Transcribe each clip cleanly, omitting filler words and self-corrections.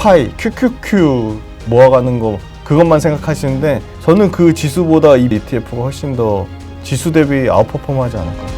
파이, QQQ 모아가는 거 그것만 생각하시는데 저는 그 지수보다 이 ETF가 훨씬 더 지수 대비 아웃퍼폼하지 않을까.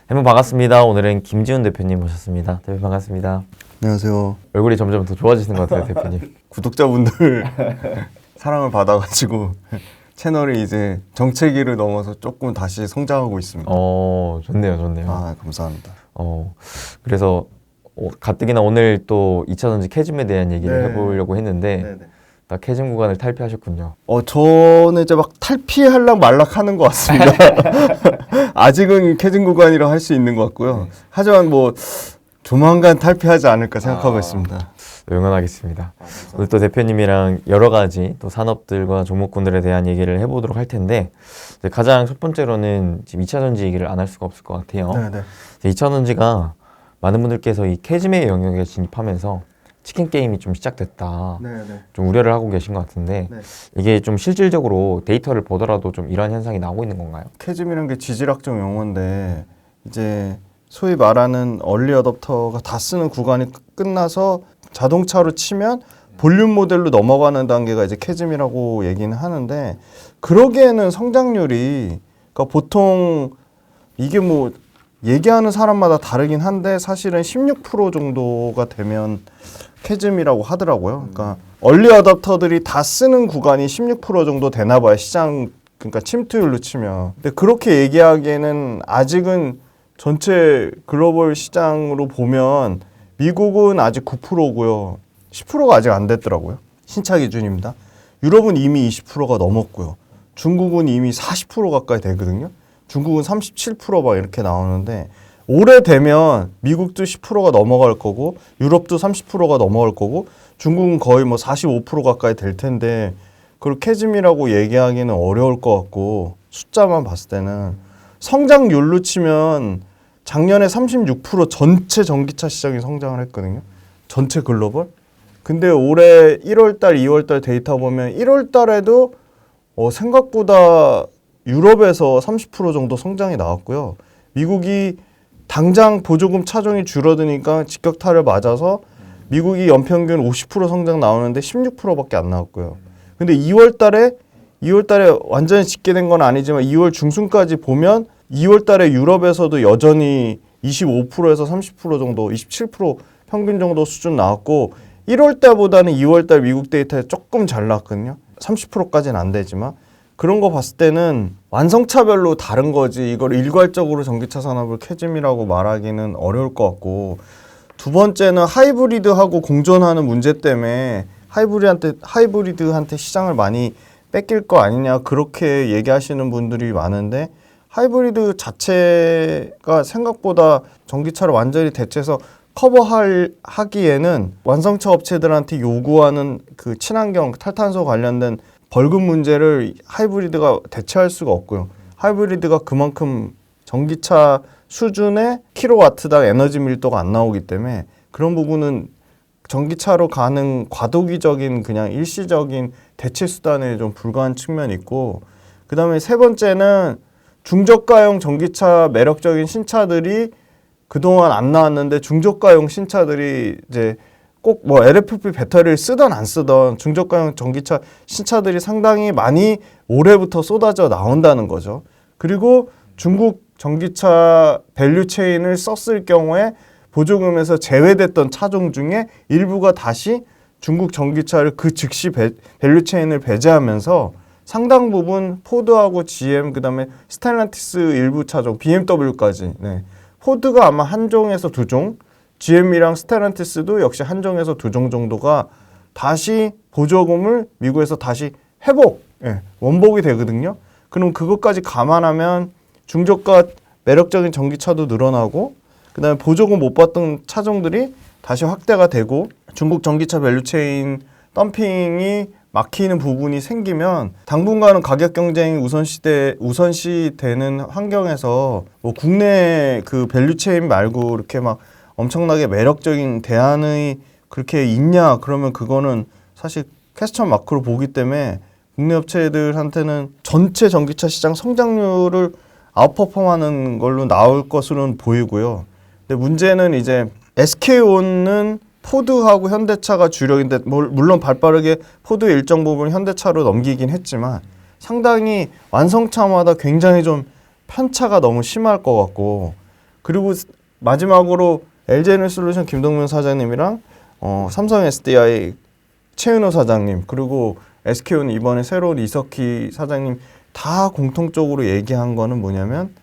대표님 반갑습니다. 오늘은 김지훈 대표님 모셨습니다. 대표님 반갑습니다. 안녕하세요. 얼굴이 점점 더 좋아지시는 것 같아요, 대표님. 구독자분들 사랑을 받아가지고 채널이 이제 정체기를 넘어서 조금 다시 성장하고 있습니다. 좋네요, 좋네요. 아, 감사합니다. 그래서 가뜩이나 오늘 또 2차전지 캐즘에 대한 얘기를 네. 해보려고 했는데 네네. 딱 캐즘 구간을 탈피하셨군요. 저는 이제 막 탈피하려고 말락하는 것 같습니다. 아직은 캐즘 구간이라 할 수 있는 것 같고요. 하지만 뭐 조만간 탈피하지 않을까 생각하고 있습니다. 응원하겠습니다. 오늘 또 대표님이랑 여러 가지 또 산업들과 종목군들에 대한 얘기를 해보도록 할 텐데 가장 첫 번째로는 지금 2차전지 얘기를 안 할 수가 없을 것 같아요. 네네. 2차전지가 많은 분들께서 이 캐즘의 영역에 진입하면서 치킨 게임이 좀 시작됐다. 네네. 좀 우려를 하고 계신 것 같은데 네. 이게 좀 실질적으로 데이터를 보더라도 좀 이러한 현상이 나오고 있는 건가요? 캐즘이라는 게 지질학적 용어인데 이제 소위 말하는 얼리 어댑터가 다 쓰는 구간이 끝나서 자동차로 치면 볼륨 모델로 넘어가는 단계가 이제 캐즘이라고 얘기는 하는데 그러기에는 성장률이 그러니까 보통 이게 뭐 얘기하는 사람마다 다르긴 한데 사실은 16% 정도가 되면 캐즘이라고 하더라고요. 그러니까 얼리 어댑터들이 다 쓰는 구간이 16% 정도 되나 봐요. 시장 그러니까 침투율로 치면. 근데 그렇게 얘기하기에는 아직은 전체 글로벌 시장으로 보면 미국은 아직 9%고요. 10%가 아직 안 됐더라고요. 신차 기준입니다. 유럽은 이미 20%가 넘었고요. 중국은 이미 40% 가까이 되거든요. 중국은 37%막 이렇게 나오는데 올해 되면 미국도 10%가 넘어갈 거고 유럽도 30%가 넘어갈 거고 중국은 거의 뭐 45% 가까이 될 텐데 그걸 캐즘이라고 얘기하기는 어려울 것 같고 숫자만 봤을 때는 성장률로 치면 작년에 36% 전체 전기차 시장이 성장을 했거든요. 전체 글로벌. 근데 올해 1월달, 2월달 데이터 보면 1월달에도 생각보다 유럽에서 30% 정도 성장이 나왔고요. 미국이 당장 보조금 차종이 줄어드니까 직격탄을 맞아서 미국이 연평균 50% 성장 나오는데 16%밖에 안 나왔고요. 근데 2월달에 완전히 집계된 건 아니지만 2월 중순까지 보면 2월달에 유럽에서도 여전히 25%에서 30% 정도, 27% 평균 정도 수준 나왔고 1월달보다는 2월달 미국 데이터에 조금 잘 나왔거든요. 30%까지는 안 되지만 그런 거 봤을 때는 완성차별로 다른 거지 이걸 일괄적으로 전기차 산업을 캐즘이라고 말하기는 어려울 것 같고 두 번째는 하이브리드하고 공존하는 문제 때문에 하이브리드한테 시장을 많이 뺏길 거 아니냐 그렇게 얘기하시는 분들이 많은데 하이브리드 자체가 생각보다 전기차를 완전히 대체해서 커버하기에는 완성차 업체들한테 요구하는 그 친환경 탈탄소 관련된 벌금 문제를 하이브리드가 대체할 수가 없고요. 하이브리드가 그만큼 전기차 수준의 킬로와트당 에너지 밀도가 안 나오기 때문에 그런 부분은 전기차로 가는 과도기적인 그냥 일시적인 대체 수단에 좀 불과한 측면이 있고 그 다음에 세 번째는 중저가형 전기차 매력적인 신차들이 그동안 안 나왔는데 중저가형 신차들이 이제 꼭 뭐 LFP 배터리를 쓰던 안 쓰던 중저가형 전기차 신차들이 상당히 많이 올해부터 쏟아져 나온다는 거죠. 그리고 중국 전기차 밸류체인을 썼을 경우에 보조금에서 제외됐던 차종 중에 일부가 다시 중국 전기차를 그 즉시 밸류체인을 배제하면서 상당 부분 포드하고 GM 그다음에 스텔란티스 일부 차종 BMW까지 포드가 아마 한 종에서 두 종 GM이랑 스텔란티스도 역시 한 종에서 두 종 정도가 다시 보조금을 미국에서 다시 원복이 되거든요. 그럼 그것까지 감안하면 중저가 매력적인 전기차도 늘어나고 그다음에 보조금 못 받던 차종들이 다시 확대가 되고 중국 전기차 밸류체인 덤핑이 막히는 부분이 생기면 당분간은 가격 경쟁이 우선시되는 환경에서 뭐 국내 그 밸류체인 말고 이렇게 막 엄청나게 매력적인 대안이 그렇게 있냐 그러면 그거는 사실 퀘스천 마크로 보기 때문에 국내 업체들한테는 전체 전기차 시장 성장률을 아웃퍼폼하는 걸로 나올 것으로는 보이고요. 근데 문제는 이제 SK온은 포드하고 현대차가 주력인데 물론 발빠르게 포드의 일정 부분 현대차로 넘기긴 했지만 상당히 완성차마다 굉장히 좀 편차가 너무 심할 것 같고 그리고 마지막으로 LG에너지솔루션 김동면 사장님이랑 삼성 SDI 최은호 사장님 그리고 SK온 이번에 새로운 이석희 사장님 다 공통적으로 얘기한 거는 뭐냐면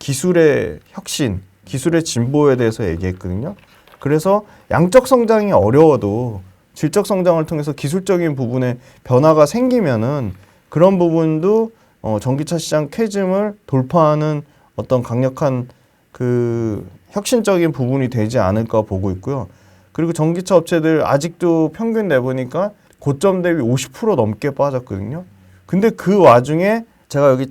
기술의 혁신, 기술의 진보에 대해서 얘기했거든요. 그래서 양적 성장이 어려워도 질적 성장을 통해서 기술적인 부분에 변화가 생기면은 그런 부분도 전기차 시장 캐즘을 돌파하는 어떤 강력한 그 혁신적인 부분이 되지 않을까 보고 있고요. 그리고 전기차 업체들 아직도 평균 내보니까 고점 대비 50% 넘게 빠졌거든요. 근데 그 와중에 제가 여기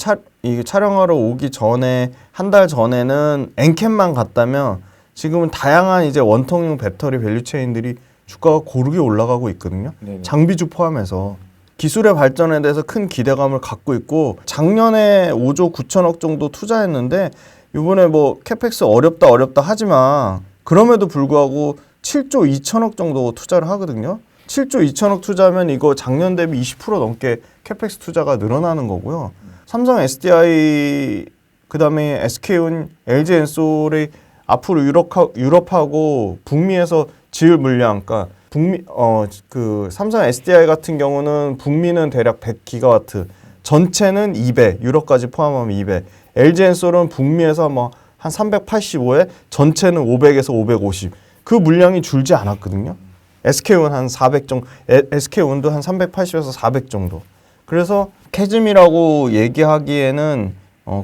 촬영하러 오기 전에 한 달 전에는 엔캠만 갔다면 지금은 다양한 이제 원통형 배터리 밸류체인들이 주가가 고르게 올라가고 있거든요. 네네. 장비주 포함해서 기술의 발전에 대해서 큰 기대감을 갖고 있고 작년에 5조 9천억 정도 투자했는데 이번에 뭐 캐펙스 어렵다 하지만 그럼에도 불구하고 7조 2천억 정도 투자를 하거든요. 7조 2천억 투자하면 이거 작년 대비 20% 넘게 캐펙스 투자가 늘어나는 거고요. 삼성 SDI 그다음에 SK온, LG엔솔이 앞으로 유럽하고 북미에서 지을 물량, 그러니까 그 삼성 SDI 같은 경우는 북미는 대략 100기가와트, 전체는 200, 유럽까지 포함하면 200. LG엔솔은 북미에서 뭐 한 385에 전체는 500에서 550. 그 물량이 줄지 않았거든요. SK온 한 400 정도, SK온도 한 380에서 400 정도. 그래서 캐즘이라고 얘기하기에는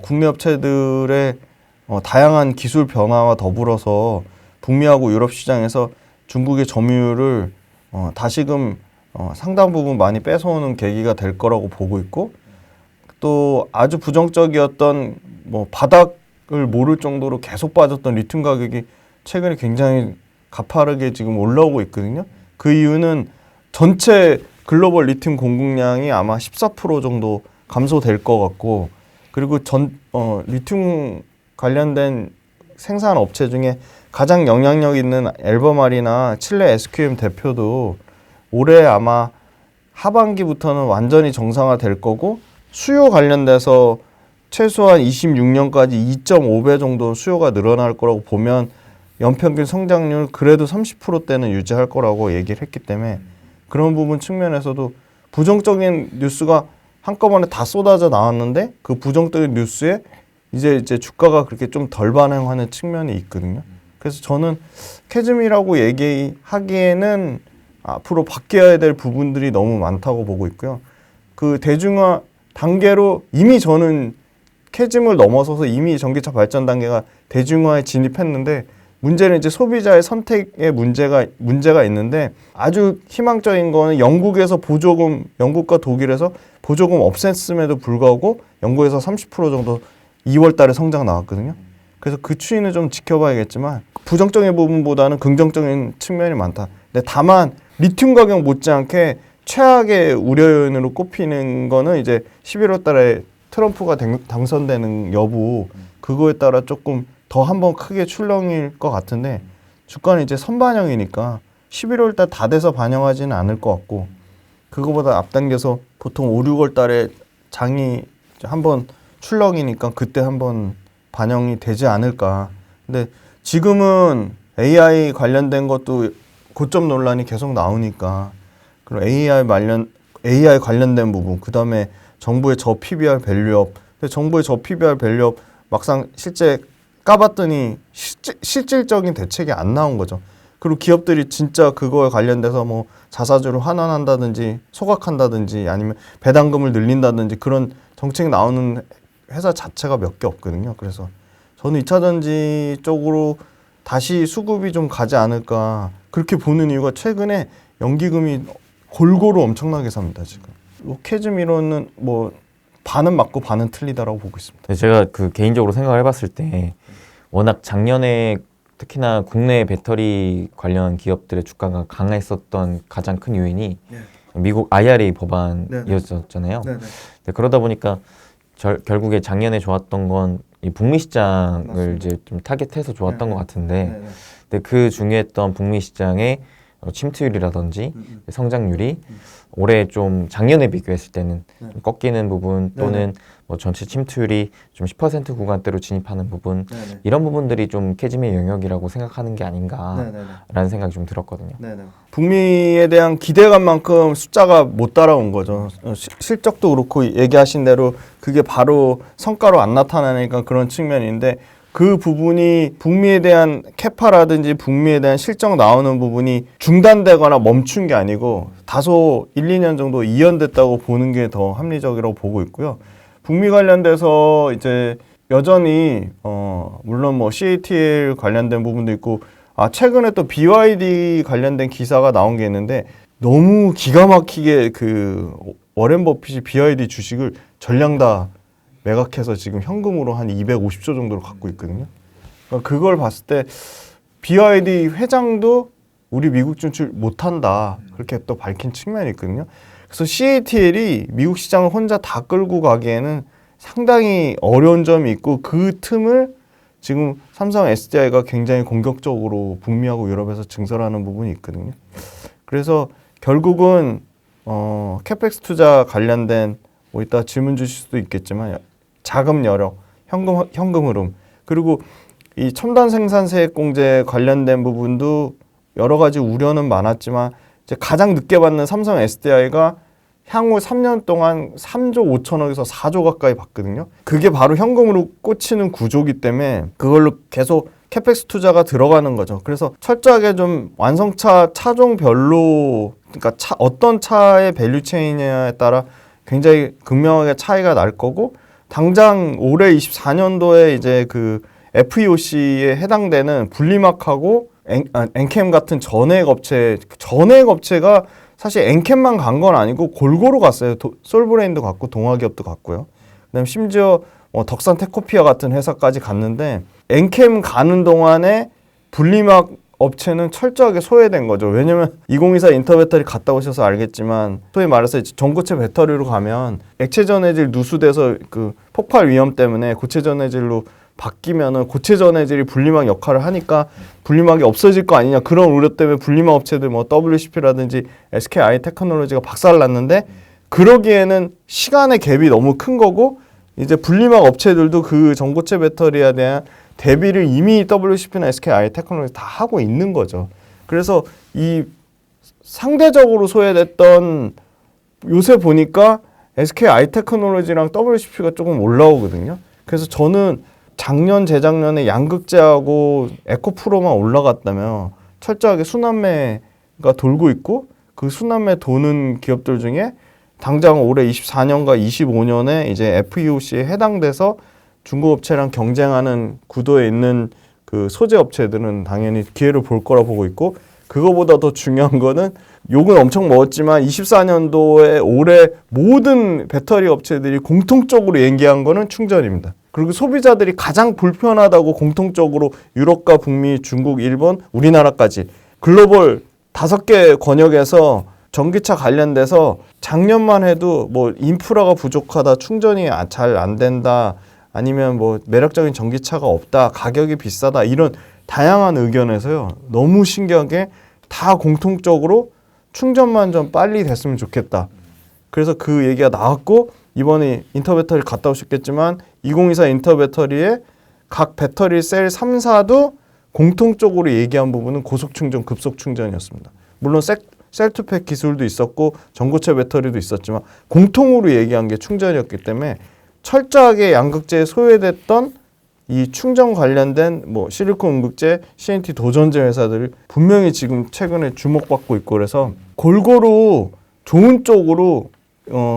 국내 업체들의 다양한 기술 변화와 더불어서 북미하고 유럽 시장에서 중국의 점유율을 다시금 상당 부분 많이 뺏어오는 계기가 될 거라고 보고 있고 또 아주 부정적이었던 뭐 바닥을 모를 정도로 계속 빠졌던 리튬 가격이 최근에 굉장히 가파르게 지금 올라오고 있거든요. 그 이유는 전체 글로벌 리튬 공급량이 아마 14% 정도 감소될 것 같고 그리고 리튬 관련된 생산 업체 중에 가장 영향력 있는 엘버말이나 칠레 SQM 대표도 올해 아마 하반기부터는 완전히 정상화될 거고 수요 관련돼서 최소한 26년까지 2.5배 정도 수요가 늘어날 거라고 보면 연평균 성장률 그래도 30%대는 유지할 거라고 얘기를 했기 때문에 그런 부분 측면에서도 부정적인 뉴스가 한꺼번에 다 쏟아져 나왔는데 그 부정적인 뉴스에 이제 주가가 그렇게 좀 덜 반응하는 측면이 있거든요. 그래서 저는 캐즘이라고 얘기하기에는 앞으로 바뀌어야 될 부분들이 너무 많다고 보고 있고요. 그 대중화 단계로 이미 저는 캐즘을 넘어서서 이미 전기차 발전 단계가 대중화에 진입했는데 문제는 이제 소비자의 선택에 문제가 있는데 아주 희망적인 거는 영국에서 영국과 독일에서 보조금 없앴음에도 불구하고 영국에서 30% 정도 2월 달에 성장 나왔거든요. 그래서 그 추이는 좀 지켜봐야겠지만 부정적인 부분보다는 긍정적인 측면이 많다. 근데 다만 리튬 가격 못지않게 최악의 우려 요인으로 꼽히는 거는 이제 11월 달에 트럼프가 당선되는 여부 그거에 따라 조금 더 한번 크게 출렁일 것 같은데 주가는 이제 선반영이니까 11월 달 다 돼서 반영하지는 않을 것 같고 그거보다 앞당겨서 보통 5, 6월 달에 장이 한번 출렁이니까 그때 한번 반영이 되지 않을까. 근데 지금은 AI 관련된 것도 고점 논란이 계속 나오니까 그럼 AI 관련된 부분 그다음에 정부의 저 PBR 밸류업 근데 정부의 저 PBR 밸류업 막상 실제 까봤더니 실질적인 대책이 안 나온 거죠. 그리고 기업들이 진짜 그거에 관련돼서 뭐 자사주를 환원한다든지 소각한다든지 아니면 배당금을 늘린다든지 그런 정책이 나오는 회사 자체가 몇 개 없거든요. 그래서 저는 2차전지 쪽으로 다시 수급이 좀 가지 않을까 그렇게 보는 이유가 최근에 연기금이 골고루 엄청나게 삽니다 지금. 캐즈미로는 뭐 반은 맞고 반은 틀리다라고 보고 있습니다. 제가 그 개인적으로 생각을 해봤을 때 워낙 작년에 특히나 국내 배터리 관련 기업들의 주가가 강했었던 가장 큰 요인이 미국 IRA 법안이었잖아요. 그러다 보니까 결국에 작년에 좋았던 건 이 북미 시장을 맞습니다. 이제 좀 타겟해서 좋았던 것 같은데, 근데 그 중요했던 북미 시장의 침투율이라든지 성장률이 올해 좀 작년에 비교했을 때는 좀 꺾이는 부분 또는 뭐 전체 침투율이 좀 10% 구간대로 진입하는 부분, 이런 부분들이 좀 캐즘의 영역이라고 생각하는 게 아닌가라는 생각이 좀 들었거든요. 북미에 대한 기대감만큼 숫자가 못 따라온 거죠. 실적도 그렇고 얘기하신 대로 그게 바로 성과로 안 나타나니까 그런 측면인데, 그 부분이 북미에 대한 캐파라든지 북미에 대한 실적 나오는 부분이 중단되거나 멈춘 게 아니고 다소 1, 2년 정도 이연됐다고 보는 게 더 합리적이라고 보고 있고요. 북미 관련돼서 이제 여전히 물론 뭐 CATL 관련된 부분도 있고, 최근에 또 BYD 관련된 기사가 나온 게 있는데, 너무 기가 막히게 그 워렌 버핏이 BYD 주식을 전량 다 매각해서 지금 현금으로 한 250조 정도를 갖고 있거든요. 그러니까 그걸 봤을 때 BYD 회장도 우리 미국 진출 못한다, 그렇게 또 밝힌 측면이 있거든요. 그래서 CATL이 미국 시장을 혼자 다 끌고 가기에는 상당히 어려운 점이 있고, 그 틈을 지금 삼성 SDI가 굉장히 공격적으로 북미하고 유럽에서 증설하는 부분이 있거든요. 그래서 결국은 캐펙스 투자 관련된, 뭐 이따 질문 주실 수도 있겠지만, 자금 여력, 현금 흐름, 그리고 이 첨단 생산세 공제 관련된 부분도 여러 가지 우려는 많았지만, 이제 가장 늦게 받는 삼성 SDI가 향후 3년 동안 3조 5천억에서 4조 가까이 받거든요. 그게 바로 현금으로 꽂히는 구조기 때문에 그걸로 계속 캐펙스 투자가 들어가는 거죠. 그래서 철저하게 좀 완성차 차종별로, 그러니까 어떤 차의 밸류체인이냐에 따라 굉장히 극명하게 차이가 날 거고, 당장 올해 24년도에 이제 그 FEOC에 해당되는 분리막하고 엔캠 같은 전액 업체가 사실 엔캠만 간 건 아니고 골고루 갔어요. 솔브레인도 갔고 동아기업도 갔고요. 그다음 심지어 덕산 테코피아 같은 회사까지 갔는데, 엔캠 가는 동안에 분리막 업체는 철저하게 소외된 거죠. 왜냐면 2024 인터배터리 갔다 오셔서 알겠지만, 소위 말해서 전고체 배터리로 가면 액체 전해질 누수돼서 그 폭발 위험 때문에 고체 전해질로 바뀌면은 고체 전해질이 분리막 역할을 하니까 분리막이 없어질 거 아니냐, 그런 우려 때문에 분리막 업체들 뭐 WCP라든지 SKI 테크놀로지가 박살났는데, 그러기에는 시간의 갭이 너무 큰 거고, 이제 분리막 업체들도 그 전고체 배터리에 대한 대비를 이미 WCP나 SKI 테크놀로지 다 하고 있는 거죠. 그래서 이 상대적으로 소외됐던, 요새 보니까 SKI 테크놀로지랑 WCP가 조금 올라오거든요. 그래서 저는 작년 재작년에 양극재하고 에코프로만 올라갔다면 철저하게 순환매가 돌고 있고, 그 순환매 도는 기업들 중에 당장 올해 24년과 25년에 이제 FEOC에 해당돼서 중고업체랑 경쟁하는 구도에 있는 그 소재 업체들은 당연히 기회를 볼 거라 보고 있고, 그거보다 더 중요한 거는, 욕은 엄청 먹었지만 24년도에 올해 모든 배터리 업체들이 공통적으로 얘기한 거는 충전입니다. 그리고 소비자들이 가장 불편하다고 공통적으로 유럽과 북미, 중국, 일본, 우리나라까지 글로벌 5개 권역에서 전기차 관련돼서 작년만 해도 뭐 인프라가 부족하다, 충전이 잘 안 된다, 아니면 뭐 매력적인 전기차가 없다, 가격이 비싸다, 이런 다양한 의견에서요, 너무 신기하게 다 공통적으로 충전만 좀 빨리 됐으면 좋겠다. 그래서 그 얘기가 나왔고, 이번에 인터배터리 갔다 오셨겠지만 2024 인터배터리에 각 배터리 셀 3사도 공통적으로 얘기한 부분은 고속충전, 급속충전이었습니다. 물론 셀투팩 기술도 있었고 전고체 배터리도 있었지만 공통으로 얘기한 게 충전이었기 때문에, 철저하게 양극재에 소외됐던 이 충전 관련된 뭐 실리콘 음극재, CNT 도전제 회사들이 분명히 지금 최근에 주목받고 있고, 그래서 골고루 좋은 쪽으로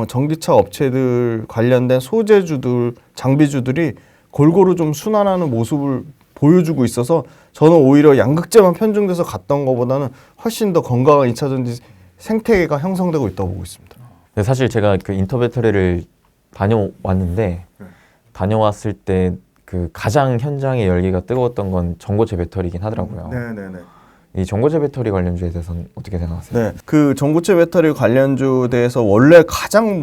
전기차 업체들 관련된 소재주들, 장비주들이 골고루 좀 순환하는 모습을 보여주고 있어서, 저는 오히려 양극재만 편중돼서 갔던 것보다는 훨씬 더 건강한 2차전지 생태계가 형성되고 있다고 보고 있습니다. 근데 사실 제가 그 인터배터리를 다녀왔는데 다녀왔을 때 그 가장 현장의 열기가 뜨거웠던 건 전고체 배터리이긴 하더라고요. 네네네. 이 전고체 배터리 관련주에 대해서는 어떻게 생각하세요? 네, 그 전고체 배터리 관련주에 대해서 원래 가장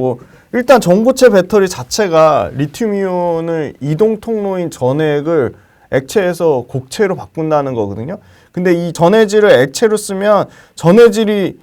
일단 전고체 배터리 자체가 리튬이온을 이동 통로인 전해액을 액체에서 곡체로 바꾼다는 거거든요. 근데 이 전해질을 액체로 쓰면 전해질이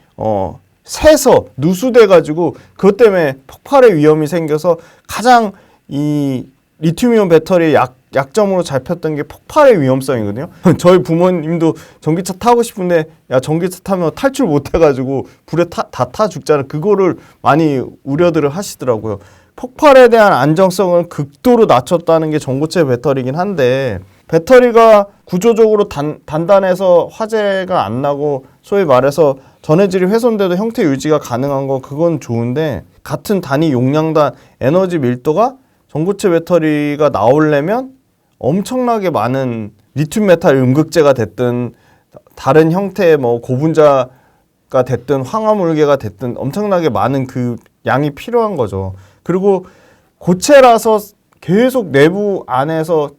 새서 누수돼 가지고 그것 때문에 폭발의 위험이 생겨서 가장 이 리튬이온 배터리의 약점으로 잡혔던 게 폭발의 위험성이거든요. 저희 부모님도 전기차 타고 싶은데 야 전기차 타면 탈출 못 해가지고 불에 다 타 죽잖아. 그거를 많이 우려들을 하시더라고요. 폭발에 대한 안정성을 극도로 낮췄다는 게 전고체 배터리긴 한데 배터리가 구조적으로 단단해서 화재가 안 나고 소위 말해서 전해질이 훼손돼도 형태 유지가 가능한 거 그건 좋은데 같은 단위 용량당 에너지 밀도가 전고체 배터리가 나오려면 엄청나게 많은 리튬 메탈 음극재가 됐든 다른 형태의 고분자가 됐든 황화물계가 됐든 엄청나게 많은 그 양이 필요한 거죠. 그리고 고체라서 계속 내부 안에서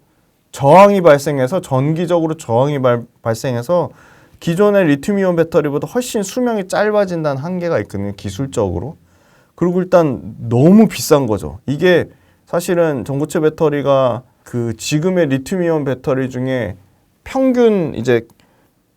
저항이 발생해서 전기적으로 저항이 발생해서 기존의 리튬이온 배터리보다 훨씬 수명이 짧아진다는 한계가 있거든요. 기술적으로. 그리고 일단 너무 비싼 거죠. 이게 사실은 전고체 배터리가 그 지금의 리튬이온 배터리 중에 평균 이제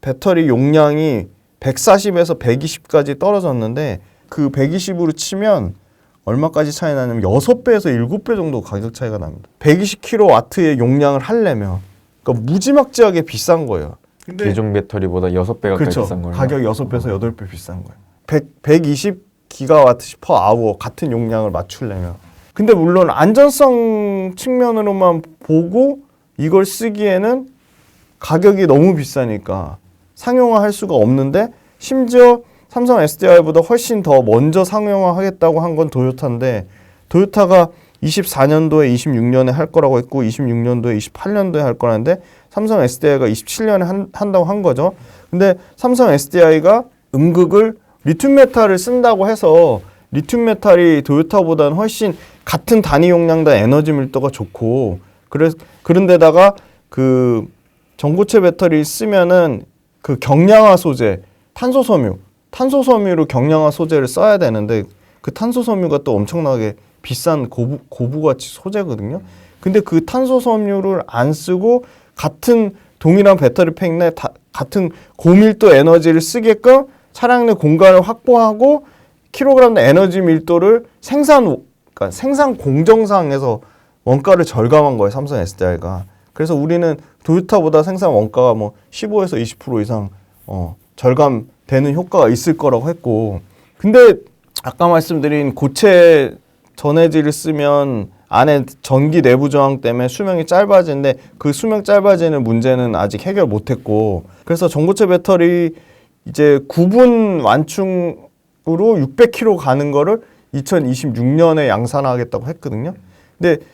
배터리 용량이 140에서 120까지 떨어졌는데 그 120으로 치면 얼마까지 차이 나냐면 6배에서 7배 정도 가격 차이가 납니다. 120kW의 용량을 하려면 그러니까 무지막지하게 비싼 거예요. 근데 기존 배터리보다 6배 가까이 비싼 거예요. 가격 6배에서 8배 비싼 거예요. 120 GWh 같은 용량을 맞추려면. 근데 물론 안전성 측면으로만 보고 이걸 쓰기에는 가격이 너무 비싸니까 상용화할 수가 없는데 심지어 삼성 SDI보다 훨씬 더 먼저 상용화하겠다고 한 건 토요타인데 토요타가 24년도에 26년에 할 거라고 했고 26년도에 28년도에 할 거라는데 삼성 SDI가 27년에 한다고 한 거죠. 근데 삼성 SDI가 음극을 리튬 메탈을 쓴다고 해서 리튬 메탈이 토요타보다는 훨씬 같은 단위 용량당 에너지 밀도가 좋고 그런데다가 그 전고체 배터리 쓰면은 그 경량화 소재 탄소섬유로 경량화 소재를 써야 되는데 그 탄소섬유가 또 엄청나게 비싼 고부가치 소재거든요. 근데 그 탄소섬유를 안 쓰고 같은 동일한 배터리 팩 내 같은 고밀도 에너지를 쓰게끔 차량 내 공간을 확보하고 킬로그램 내 에너지 밀도를 그러니까 생산 공정상에서 원가를 절감한 거예요. 삼성 SDI가. 그래서 우리는 토요타보다 생산 원가가 15에서 20% 이상 절감되는 효과가 있을 거라고 했고, 근데 아까 말씀드린 고체 전해질을 쓰면 안에 전기 내부 저항 때문에 수명이 짧아지는데 그 수명 짧아지는 문제는 아직 해결 못했고, 그래서 전고체 배터리 이제 구분 완충으로 600km 가는 거를 2026년에 양산하겠다고 했거든요. 근데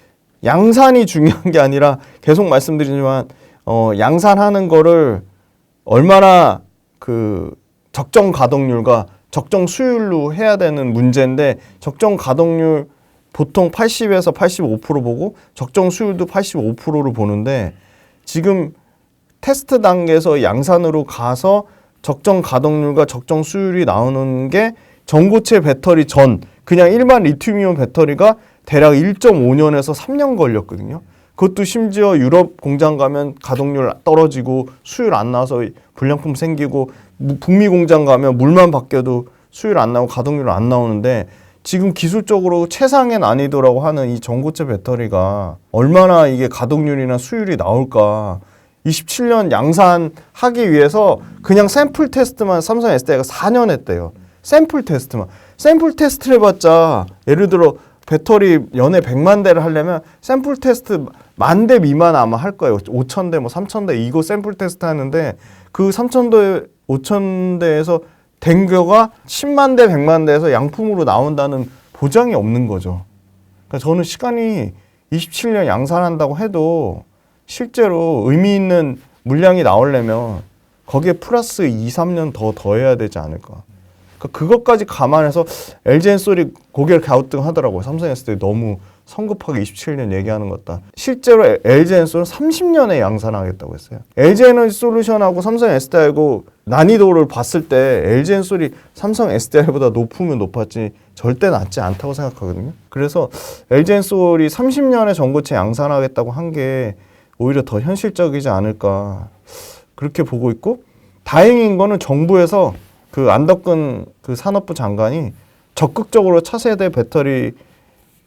양산이 중요한 게 아니라 계속 말씀드리지만 양산하는 거를 얼마나 그 적정 가동률과 적정 수율로 해야 되는 문제인데 적정 가동률 보통 80에서 85% 보고 적정 수율도 85%로 보는데 지금 테스트 단계에서 양산으로 가서 적정 가동률과 적정 수율이 나오는 게 전고체 배터리 전 그냥 일반 리튬이온 배터리가 대략 1.5년에서 3년 걸렸거든요. 그것도 심지어 유럽 공장 가면 가동률 떨어지고 수율 안 나와서 불량품 생기고 북미 공장 가면 물만 바뀌어도 수율 안 나오고 가동률 안 나오는데 지금 기술적으로 최상의 난이도라고 하는 이 전고체 배터리가 얼마나 이게 가동률이나 수율이 나올까 27년 양산하기 위해서 그냥 샘플 테스트만 삼성 SDI가 4년 했대요. 샘플 테스트를 해봤자 예를 들어 배터리 연에 100만 대를 하려면 샘플 테스트 10,000대 미만 아마 할 거예요. 5,000대, 3,000대 이거 샘플 테스트 하는데 그 3,000대, 5,000대에서 된 거가 10만 대, 100만 대에서 양품으로 나온다는 보장이 없는 거죠. 그러니까 저는 시간이 27년 양산한다고 해도 실제로 의미 있는 물량이 나오려면 거기에 플러스 2, 3년 더 더해야 되지 않을까. 그러니까 그것까지 감안해서 LG엔솔이 고개를 갸우뚱하더라고요. 삼성에스테 너무 성급하게 27년 얘기하는 것 같다. 실제로 LG엔솔은 30년에 양산하겠다고 했어요. LG에너지솔루션하고 삼성 SDI하고 난이도를 봤을 때 LG엔솔이 삼성 SDI보다 높으면 높았지 절대 낮지 않다고 생각하거든요. 그래서 LG엔솔이 30년에 전고체 양산하겠다고 한 게 오히려 더 현실적이지 않을까 그렇게 보고 있고, 다행인 거는 정부에서 그 안덕근 그 산업부 장관이 적극적으로 차세대 배터리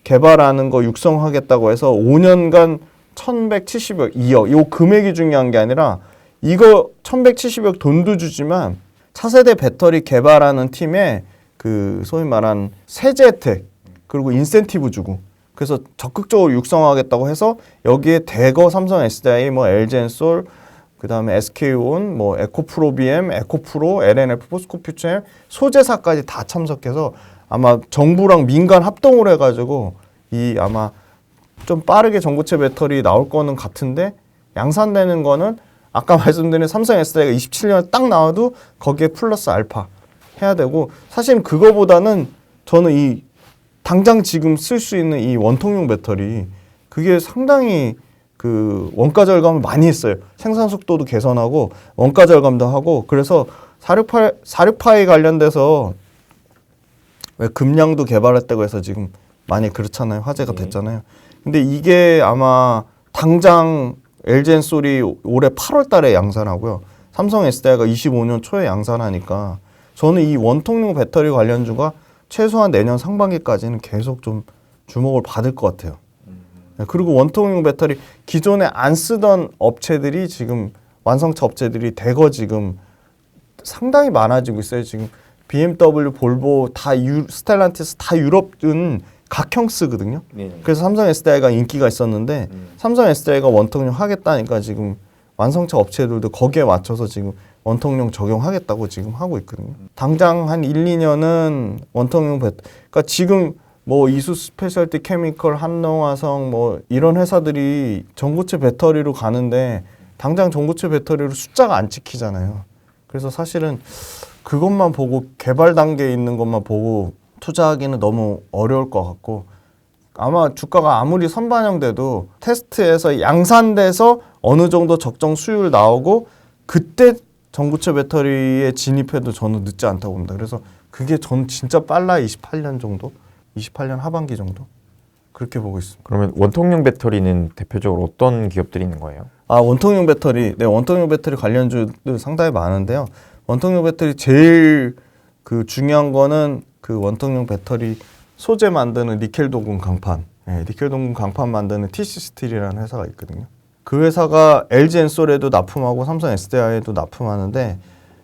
개발하는 거 육성하겠다고 해서 5년간 1170억, 2억, 요 금액이 중요한 게 아니라 이거 1170억 돈도 주지만 차세대 배터리 개발하는 팀에 그 소위 말한 세제 혜택 그리고 인센티브 주고, 그래서 적극적으로 육성하겠다고 해서 여기에 대거 삼성 SDI, 뭐 LG엔솔, 그 다음에 SK온, 뭐 에코프로비엠, 에코프로, LNF, 포스코퓨처엠, 소재사까지 다 참석해서 아마 정부랑 민간 합동으로 해가지고 이 아마 좀 빠르게 전고체 배터리 나올 거는 같은데, 양산되는 거는 아까 말씀드린 삼성 SDI가 27년에 딱 나와도 거기에 플러스 알파 해야 되고, 사실 그거보다는 저는 이 당장 지금 쓸 수 있는 이 원통용 배터리 그게 상당히 그 원가 절감을 많이 했어요. 생산 속도도 개선하고 원가 절감도 하고, 그래서 468에 관련돼서 왜 금량도 개발했다고 해서 지금 많이 그렇잖아요. 화제가 됐잖아요. 근데 이게 아마 당장 LG엔솔이 올해 8월 달에 양산하고요. 삼성 SDI가 25년 초에 양산하니까 저는 이 원통용 배터리 관련주가 최소한 내년 상반기까지는 계속 좀 주목을 받을 것 같아요. 그리고 원통용 배터리 기존에 안 쓰던 업체들이 지금 완성차 업체들이 대거 지금 상당히 많아지고 있어요. 지금 BMW, 볼보, 스텔란티스 다 유럽은 각형 쓰거든요. 그래서 삼성 SDI가 인기가 있었는데 삼성 SDI가 원통용 하겠다니까 지금 완성차 업체들도 거기에 맞춰서 지금 원통용 적용하겠다고 지금 하고 있거든요. 당장 한 1, 2년은 원통용 그러니까 지금 뭐 이수 스페셜티 케미컬, 한농화성 뭐 이런 회사들이 전고체 배터리로 가는데 당장 전고체 배터리로 숫자가 안 찍히잖아요. 그래서 사실은 그것만 보고 개발 단계에 있는 것만 보고 투자하기는 너무 어려울 것 같고, 아마 주가가 아무리 선반영돼도 테스트에서 양산돼서 어느 정도 적정 수율 나오고 그때 전고체 배터리에 진입해도 저는 늦지 않다고 봅니다. 그래서 그게 전 진짜 빨라 28년 정도? 28년 하반기 정도? 그렇게 보고 있습니다. 그러면 원통용 배터리는 대표적으로 어떤 기업들이 있는 거예요? 원통용 배터리. 네, 원통용 배터리 관련주도 상당히 많은데요. 원통용 배터리 제일 그 중요한 거는 그 원통용 배터리 소재 만드는 니켈 도금 강판. 네, 니켈 도금 강판 만드는 TC 스틸이라는 회사가 있거든요. 그 회사가 LG엔솔에도 납품하고 삼성 SDI에도 납품하는데,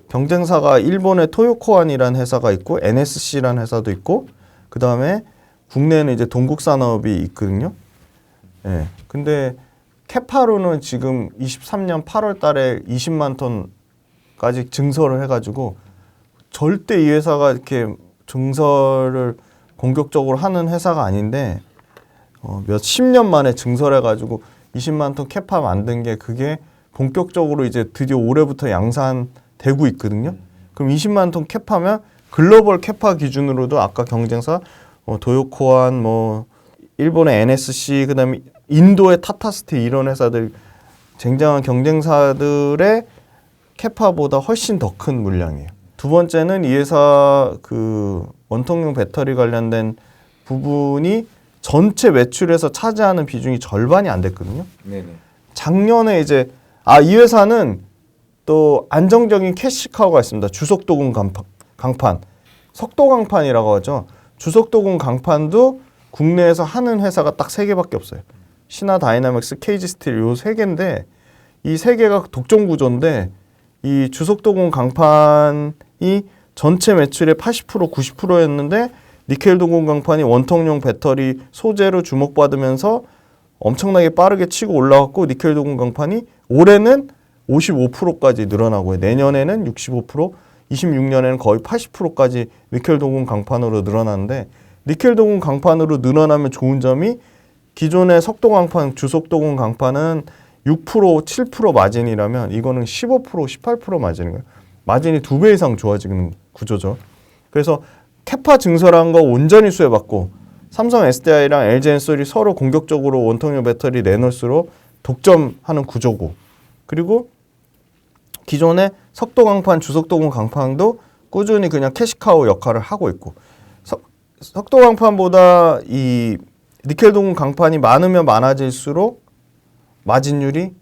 경쟁사가 일본의 토요코안이라는 회사가 있고 NSC라는 회사도 있고, 그 다음에 국내에는 이제 동국산업이 있거든요. 예. 근데 캐파로는 지금 23년 8월 달에 20만 톤까지 증설을 해가지고 절대 이 회사가 이렇게 증설을 공격적으로 하는 회사가 아닌데 몇십 년 만에 증설해가지고 20만 톤 캐파 만든 게 그게 본격적으로 이제 드디어 올해부터 양산되고 있거든요. 그럼 20만 톤 캐파면 글로벌 캐파 기준으로도 아까 경쟁사 도요코안, 뭐 일본의 NSC, 그다음에 인도의 타타스틸 이런 회사들 쟁쟁한 경쟁사들의 캐파보다 훨씬 더 큰 물량이에요. 두 번째는 이 회사 그 원통용 배터리 관련된 부분이 전체 매출에서 차지하는 비중이 절반이 안 됐거든요. 네네. 작년에 이제 이 회사는 또 안정적인 캐시카우가 있습니다. 주석도금 강판, 석도 강판이라고 하죠. 주석도금 강판도 국내에서 하는 회사가 딱 3개밖에 없어요. 신화 다이나믹스, KG 스틸 요 3개인데 이 3개가 독점 구조인데, 이 주석도금 강판이 전체 매출의 80%, 90%였는데 니켈 도금 강판이 원통용 배터리 소재로 주목받으면서 엄청나게 빠르게 치고 올라갔고, 니켈 도금 강판이 올해는 55%까지 늘어나고요. 내년에는 65%, 26년에는 거의 80%까지 니켈 도금 강판으로 늘어나는데, 니켈 도금 강판으로 늘어나면 좋은 점이 기존의 석도 강판, 주석도금 강판은 6%, 7% 마진이라면 이거는 15%, 18% 마진인 거예요. 마진이 2배 이상 좋아지는 구조죠. 그래서 캐파 증설한 거 온전히 수혜받고 삼성 SDI랑 LG엔솔이 서로 공격적으로 원통형 배터리 내놓을수록 독점하는 구조고 그리고 기존의 석도 강판, 주석도금 강판도 꾸준히 그냥 캐시카우 역할을 하고 있고 석도 강판보다 이 니켈 도금 강판이 많으면 많아질수록 마진율이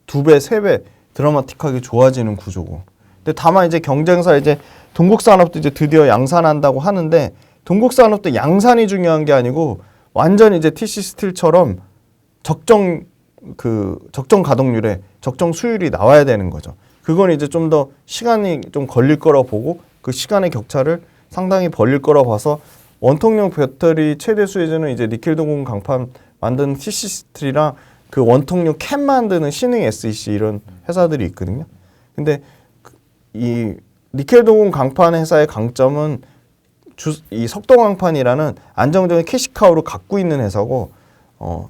2배, 3배 드라마틱하게 좋아지는 구조고. 근데 다만 이제 경쟁사 이제 동국산업도 이제 드디어 양산한다고 하는데 동국산업도 양산이 중요한 게 아니고 완전히 이제 TC 스틸처럼 적정 가동률에 적정 수율이 나와야 되는 거죠. 그건 이제 좀 더 시간이 좀 걸릴 거라고 보고 그 시간의 격차를 상당히 벌릴 거라고 봐서 원통형 배터리 최대 수혜주는 이제 니켈 도금 강판 만드는 TC 스틸이랑 그 원통형 캔 만드는 신흥 SEC 이런 회사들이 있거든요. 근데 이 니켈 도금 강판 회사의 강점은 이 석도 강판이라는 안정적인 캐시카우를 갖고 있는 회사고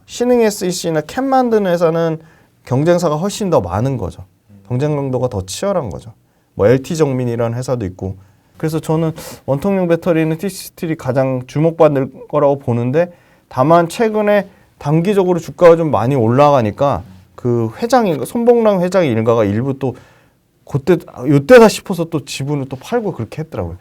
신흥 SEC나 캔 만드는 회사는 경쟁사가 훨씬 더 많은 거죠. 경쟁 강도가 더 치열한 거죠. 뭐 LT정민이라는 회사도 있고 그래서 저는 원통형 배터리는 TC 스틸이 가장 주목받을 거라고 보는데 다만 최근에 단기적으로 주가가 좀 많이 올라가니까 그 회장이 손봉랑 회장의 일가가 일부 또 그때 요때다 싶어서 또 지분을 또 팔고 그렇게 했더라고요.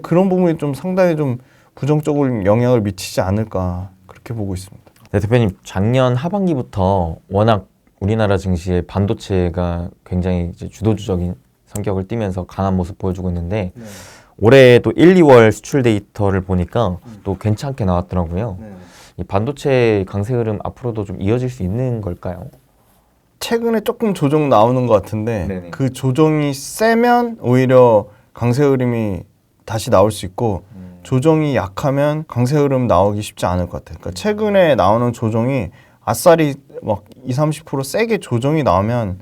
그런 부분이 좀 상당히 좀 부정적인 영향을 미치지 않을까 그렇게 보고 있습니다. 네, 대표님 작년 하반기부터 워낙 우리나라 증시의 반도체가 굉장히 이제 주도주적인 성격을 띠면서 강한 모습 보여주고 있는데 네. 올해 또 1, 2월 수출 데이터를 보니까 또 괜찮게 나왔더라고요. 네. 이 반도체 강세 흐름 앞으로도 좀 이어질 수 있는 걸까요? 최근에 조금 조정 나오는 것 같은데 네네. 그 조정이 세면 오히려 강세 흐름이 다시 나올 수 있고 조정이 약하면 강세 흐름 나오기 쉽지 않을 것 같아요. 그러니까 최근에 나오는 조정이 아싸리 막 20, 30% 세게 조정이 나오면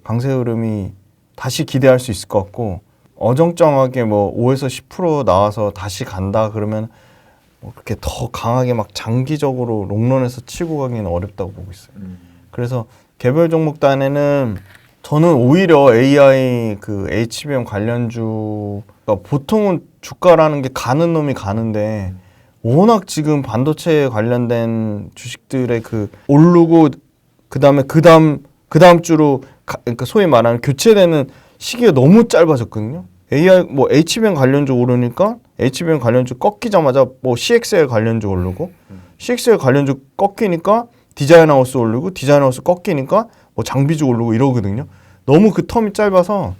강세 흐름이 다시 기대할 수 있을 것 같고 어정쩡하게 뭐 5에서 10% 나와서 다시 간다 그러면 뭐 그렇게 더 강하게 막 장기적으로 롱런에서 치고 가기는 어렵다고 보고 있어요. 그래서 개별 종목단에는 저는 오히려 AI 그 HBM 관련주가 보통은 주가라는 게 가는 놈이 가는데 워낙 지금 반도체 관련된 주식들의 그 오르고 그다음에 그다음 주로 그러니까 소위 말하는 교체되는 시기가 너무 짧아졌거든요. AI 뭐 HBM 관련주 오르니까 HBM 관련주 꺾이자마자 뭐 CXL 관련주 오르고 CXL 관련주 꺾이니까 디자인하우스 오르고 디자인하우스 꺾이니까 뭐 장비주 오르고 이러거든요. 너무 그 텀이 짧아서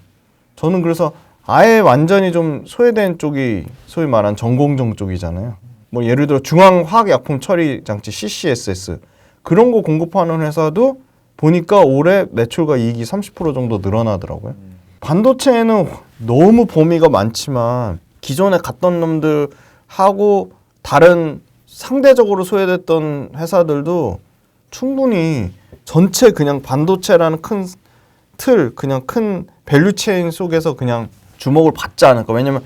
저는 그래서 아예 완전히 좀 소외된 쪽이 소위 말하는 전공정 쪽이잖아요. 뭐 예를 들어 중앙화학약품 처리 장치 CCSS 그런 거 공급하는 회사도 보니까 올해 매출과 이익이 30% 정도 늘어나더라고요. 반도체에는 너무 범위가 많지만 기존에 갔던 놈들하고 다른 상대적으로 소외됐던 회사들도 충분히 전체 그냥 반도체라는 큰 틀, 그냥 큰 밸류체인 속에서 그냥 주목을 받지 않을까. 왜냐면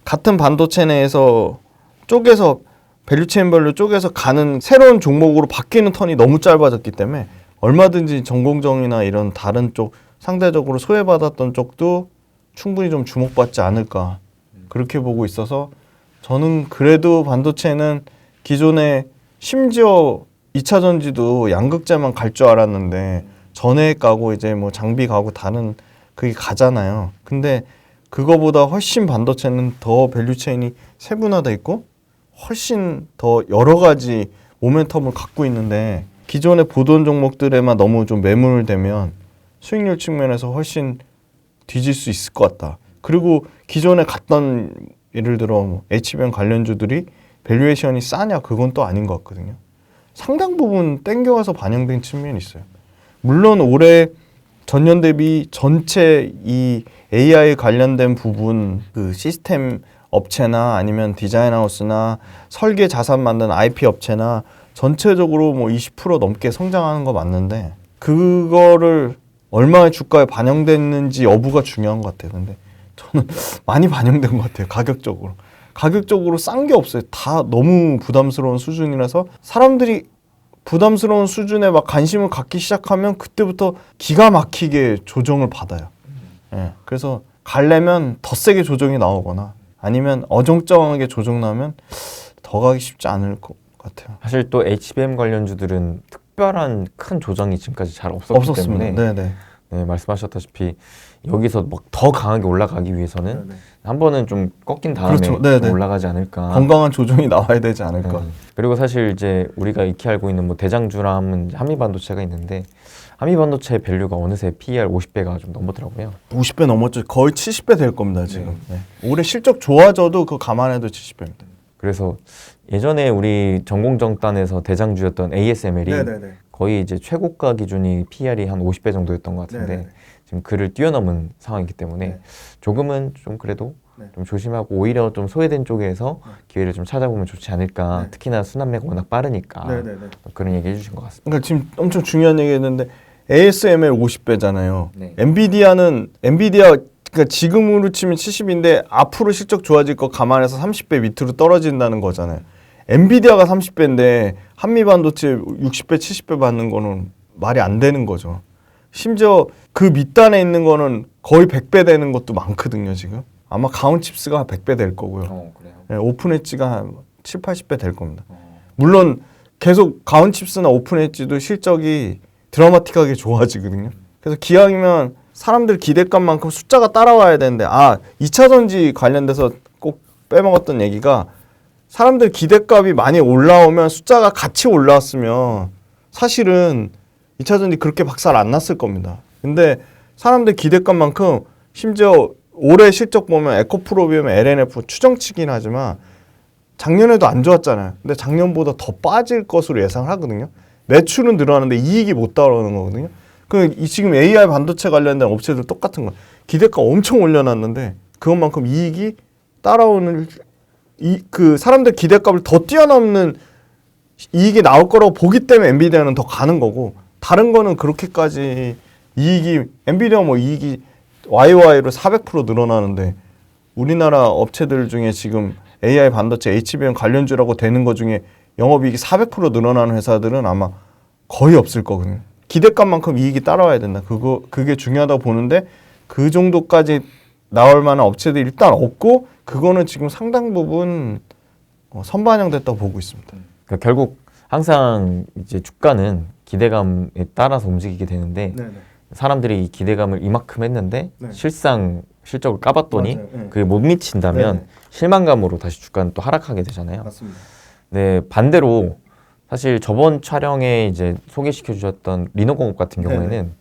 같은 반도체 내에서 쪼개서 밸류체인별로 쪼개서 가는 새로운 종목으로 바뀌는 턴이 너무 짧아졌기 때문에 얼마든지 전공정이나 이런 다른 쪽 상대적으로 소외받았던 쪽도 충분히 좀 주목받지 않을까 그렇게 보고 있어서 저는 그래도 반도체는 기존에 심지어 2차 전지도 양극재만 갈 줄 알았는데 전해액 가고 이제 뭐 장비 가고 다른 그게 가잖아요. 근데 그거보다 훨씬 반도체는 더 밸류체인이 세분화돼 있고 훨씬 더 여러 가지 모멘텀을 갖고 있는데 기존의 보던 종목들에만 너무 좀 매몰되면 수익률 측면에서 훨씬 뒤질 수 있을 것 같다. 그리고 기존에 갔던 예를 들어 뭐 HBM 관련주들이 밸류에이션이 싸냐 그건 또 아닌 것 같거든요. 상당 부분 땡겨와서 반영된 측면이 있어요. 물론 올해 전년 대비 전체 이 AI 관련된 부분 그 시스템 업체나 아니면 디자인하우스나 설계 자산 만드는 IP 업체나 전체적으로 뭐 20% 넘게 성장하는 거 맞는데 그거를 얼마의 주가에 반영됐는지 여부가 중요한 것 같아요. 근데 저는 많이 반영된 것 같아요. 가격적으로 싼 게 없어요. 다 너무 부담스러운 수준이라서 사람들이 부담스러운 수준에 막 관심을 갖기 시작하면 그때부터 기가 막히게 조정을 받아요. 예, 그래서 가려면 더 세게 조정이 나오거나 아니면 어정쩡하게 조정 나면 더 가기 쉽지 않을 것 같아요. 사실 또 HBM 관련주들은 특별한 큰 조정이 지금까지 잘 없었기 없었습니다. 때문에 네네. 네, 말씀하셨다시피 여기서 막 더 강하게 올라가기 위해서는 네네. 한 번은 좀 꺾인 다음에 그렇죠. 네네. 좀 올라가지 않을까. 건강한 조정이 나와야 되지 않을까. 네. 그리고 사실 이제 우리가 익히 알고 있는 뭐 대장주라 하면 한미반도체가 있는데 한미반도체 밸류가 어느새 PER 50배가 좀 넘었더라고요. 50배 넘었죠. 거의 70배 될 겁니다 지금. 네. 올해 실적 좋아져도 그거 감안해도 70배입니다. 그래서 예전에 우리 전공정단에서 대장주였던 ASML이 거의 이제 최고가 기준이 PER이 한 50배 정도였던 것 같은데 네네네. 지금 그를 뛰어넘은 상황이기 때문에 네. 조금은 좀 그래도 네. 좀 조심하고 오히려 좀 소외된 쪽에서 기회를 좀 찾아보면 좋지 않을까. 네. 특히나 순환매가 워낙 빠르니까 그런 얘기 해주신 것 같습니다. 그러니까 지금 엄청 중요한 얘기했는데 ASML 50배잖아요. 네. 엔비디아 그러니까 지금으로 치면 70인데 앞으로 실적 좋아질 거 감안해서 30배 밑으로 떨어진다는 거잖아요. 엔비디아가 30배인데 한미반도체 60배, 70배 받는 거는 말이 안 되는 거죠. 심지어 그 밑단에 있는 거는 거의 100배 되는 것도 많거든요, 지금. 아마 가온칩스가 100배 될 거고요. 그래요? 네, 오픈엣지가 한 7, 80배 될 겁니다. 물론 계속 가온칩스나 오픈엣지도 실적이 드라마틱하게 좋아지거든요. 그래서 기왕이면 사람들 기대감만큼 숫자가 따라와야 되는데 2차 전지 관련돼서 꼭 빼먹었던 얘기가 사람들 기대값이 많이 올라오면 숫자가 같이 올라왔으면 사실은 2차 전지 그렇게 박살 안 났을 겁니다. 근데 사람들 기대감만큼 심지어 올해 실적 보면 에코프로비움, LNF 추정치긴 하지만 작년에도 안 좋았잖아요. 근데 작년보다 더 빠질 것으로 예상을 하거든요. 매출은 늘어나는데 이익이 못 따라오는 거거든요. 지금 AI 반도체 관련된 업체들 똑같은 거예요. 기대가 엄청 올려놨는데 그것만큼 이익이 따라오는 그 사람들 기대값을 더 뛰어넘는 이익이 나올 거라고 보기 때문에 엔비디아는 더 가는 거고 다른 거는 그렇게까지 엔비디아 뭐 이익이 YY로 400% 늘어나는데 우리나라 업체들 중에 지금 AI 반도체 HBM 관련주라고 되는 것 중에 영업이익이 400% 늘어나는 회사들은 아마 거의 없을 거거든요. 기대값만큼 이익이 따라와야 된다. 그게 중요하다고 보는데 그 정도까지 나올 만한 업체들이 일단 없고 그거는 지금 상당 부분 선반영됐다고 보고 있습니다. 그러니까 결국 항상 이제 주가는 기대감에 따라서 움직이게 되는데 사람들이 이 기대감을 이만큼 했는데 실상 실적을 까봤더니 그게 못 미친다면 실망감으로 다시 주가는 또 하락하게 되잖아요. 맞습니다. 네, 반대로 사실 저번 촬영에 이제 소개시켜 주셨던 리노공업 같은 경우에는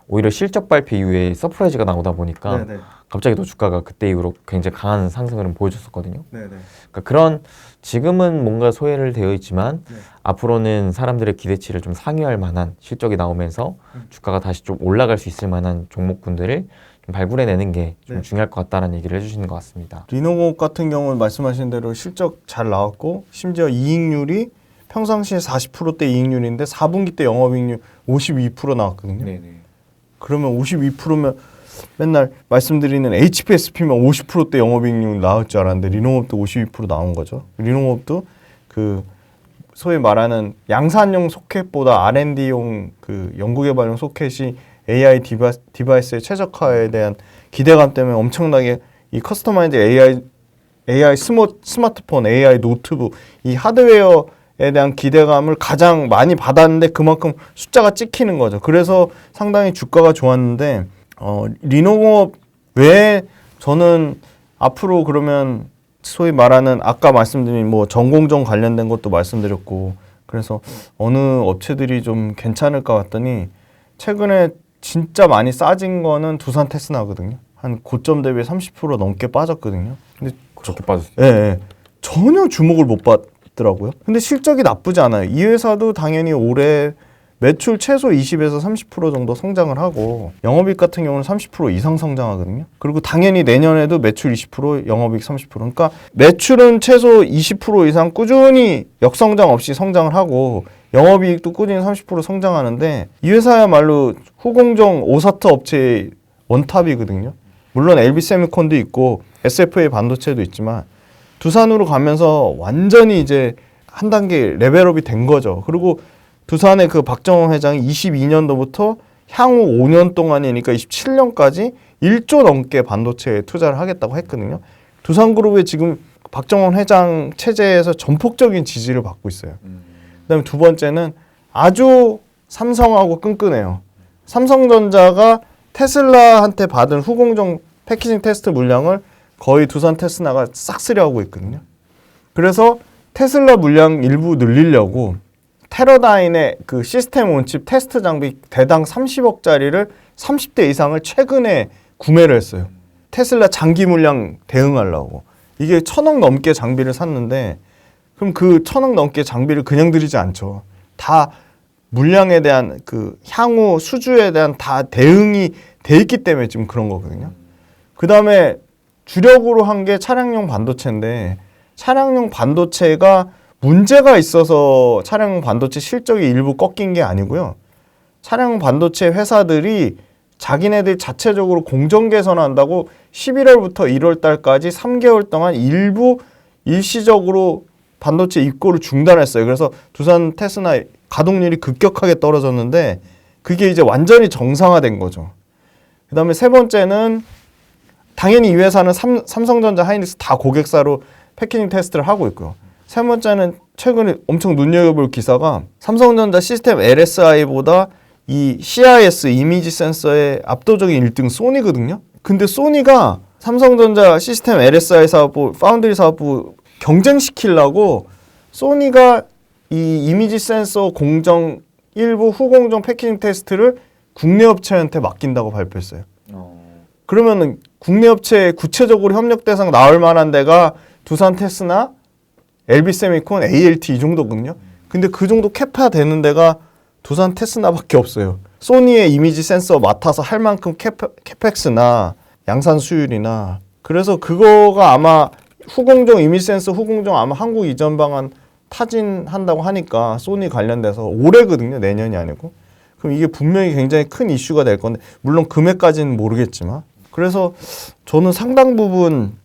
오히려 실적 발표 이후에 서프라이즈가 나오다 보니까 갑자기 또 주가가 그때 이후로 굉장히 강한 상승을 보여줬었거든요. 그러니까 그런 지금은 뭔가 소외를 되어 있지만 앞으로는 사람들의 기대치를 좀 상회할 만한 실적이 나오면서 주가가 다시 좀 올라갈 수 있을 만한 종목군들을 좀 발굴해내는 게 좀 중요할 것 같다는 얘기를 해주시는 것 같습니다. 리노공업 같은 경우는 말씀하신 대로 실적 잘 나왔고 심지어 이익률이 평상시에 40%대 이익률인데 4분기 때 영업이익률 52% 나왔거든요. 그러면 52%면 맨날 말씀드리는 HPSP면 50%대 영업이익률 나올 줄 알았는데 리노공업도 52% 나온 거죠. 리노공업도 그 소위 말하는 양산용 소켓보다 R&D용 그 연구개발용 소켓이 AI 디바이스의 최적화에 대한 기대감 때문에 엄청나게 이 커스터마이즈 AI 스마트폰, AI 노트북 이 하드웨어에 대한 기대감을 가장 많이 받았는데 그만큼 숫자가 찍히는 거죠. 그래서 상당히 주가가 좋았는데 리노공업 외에 저는 앞으로 그러면 소위 말하는 아까 말씀드린 뭐 전공정 관련된 것도 말씀드렸고 그래서 어느 업체들이 좀 괜찮을까 봤더니 최근에 진짜 많이 싸진 거는 두산 테스나거든요. 한 고점 대비 30% 넘게 빠졌거든요. 근데 그렇게 빠졌어요? 예. 전혀 주목을 못 받더라고요. 근데 실적이 나쁘지 않아요. 이 회사도 당연히 올해 매출 최소 20에서 30% 정도 성장을 하고 영업이익 같은 경우는 30% 이상 성장하거든요. 그리고 당연히 내년에도 매출 20%, 영업이익 30%. 그러니까 매출은 최소 20% 이상 꾸준히 역성장 없이 성장을 하고 영업이익도 꾸준히 30% 성장하는데 이 회사야말로 후공정 오사트 업체의 원탑이거든요. 물론 LB세미콘도 있고 SFA 반도체도 있지만 두산으로 가면서 완전히 이제 한 단계 레벨업이 된 거죠. 그리고 두산의 그 박정원 회장이 22년도부터 향후 5년 동안이니까 27년까지 1조 넘게 반도체에 투자를 하겠다고 했거든요. 두산그룹의 지금 박정원 회장 체제에서 전폭적인 지지를 받고 있어요. 그다음에 두 번째는 아주 삼성하고 끈끈해요. 삼성전자가 테슬라한테 받은 후공정 패키징 테스트 물량을 거의 두산 테스나가 싹쓸이하고 있거든요. 그래서 테슬라 물량 일부 늘리려고 테러다인의 그 시스템 온칩 테스트 장비 대당 30억짜리를 30대 이상을 최근에 구매를 했어요. 테슬라 장기 물량 대응하려고. 이게 1,000억 넘게 장비를 샀는데 그럼 그 1,000억 넘게 장비를 그냥 들이지 않죠. 다 물량에 대한 그 향후 수주에 대한 다 대응이 돼 있기 때문에 지금 그런 거거든요. 그 다음에 주력으로 한 게 차량용 반도체인데 차량용 반도체가 문제가 있어서 차량용 반도체 실적이 일부 꺾인 게 아니고요. 차량용 반도체 회사들이 자기네들 자체적으로 공정 개선한다고 11월부터 1월 달까지 3개월 동안 일부 일시적으로 반도체 입고를 중단했어요. 그래서 두산 테스나 가동률이 급격하게 떨어졌는데 그게 이제 완전히 정상화된 거죠. 그 다음에 세 번째는 당연히 이 회사는 삼성전자, 하이닉스 다 고객사로 패키징 테스트를 하고 있고요. 세 번째는 최근에 엄청 눈여겨볼 기사가 삼성전자 시스템 LSI보다 이 CIS 이미지 센서의 압도적인 1등 소니거든요. 근데 소니가 삼성전자 시스템 LSI 사업부, 파운드리 사업부 경쟁시키려고 소니가 이 이미지 센서 공정 일부 후공정 패키징 테스트를 국내 업체한테 맡긴다고 발표했어요. 그러면은 국내 업체에 구체적으로 협력 대상 나올 만한 데가 두산 테스나, LB세미콘, ALT 이 정도거든요. 근데 그 정도 캐파 되는 데가 두산 테스나밖에 없어요. 소니의 이미지 센서 맡아서 할 만큼 캐펙스나 양산 수율이나 그래서 그거가 아마 후공정 이미지 센서 후공정 아마 한국 이전 방안 타진한다고 하니까 소니 관련돼서 올해거든요. 내년이 아니고. 그럼 이게 분명히 굉장히 큰 이슈가 될 건데 물론 금액까지는 모르겠지만 그래서 저는 상당 부분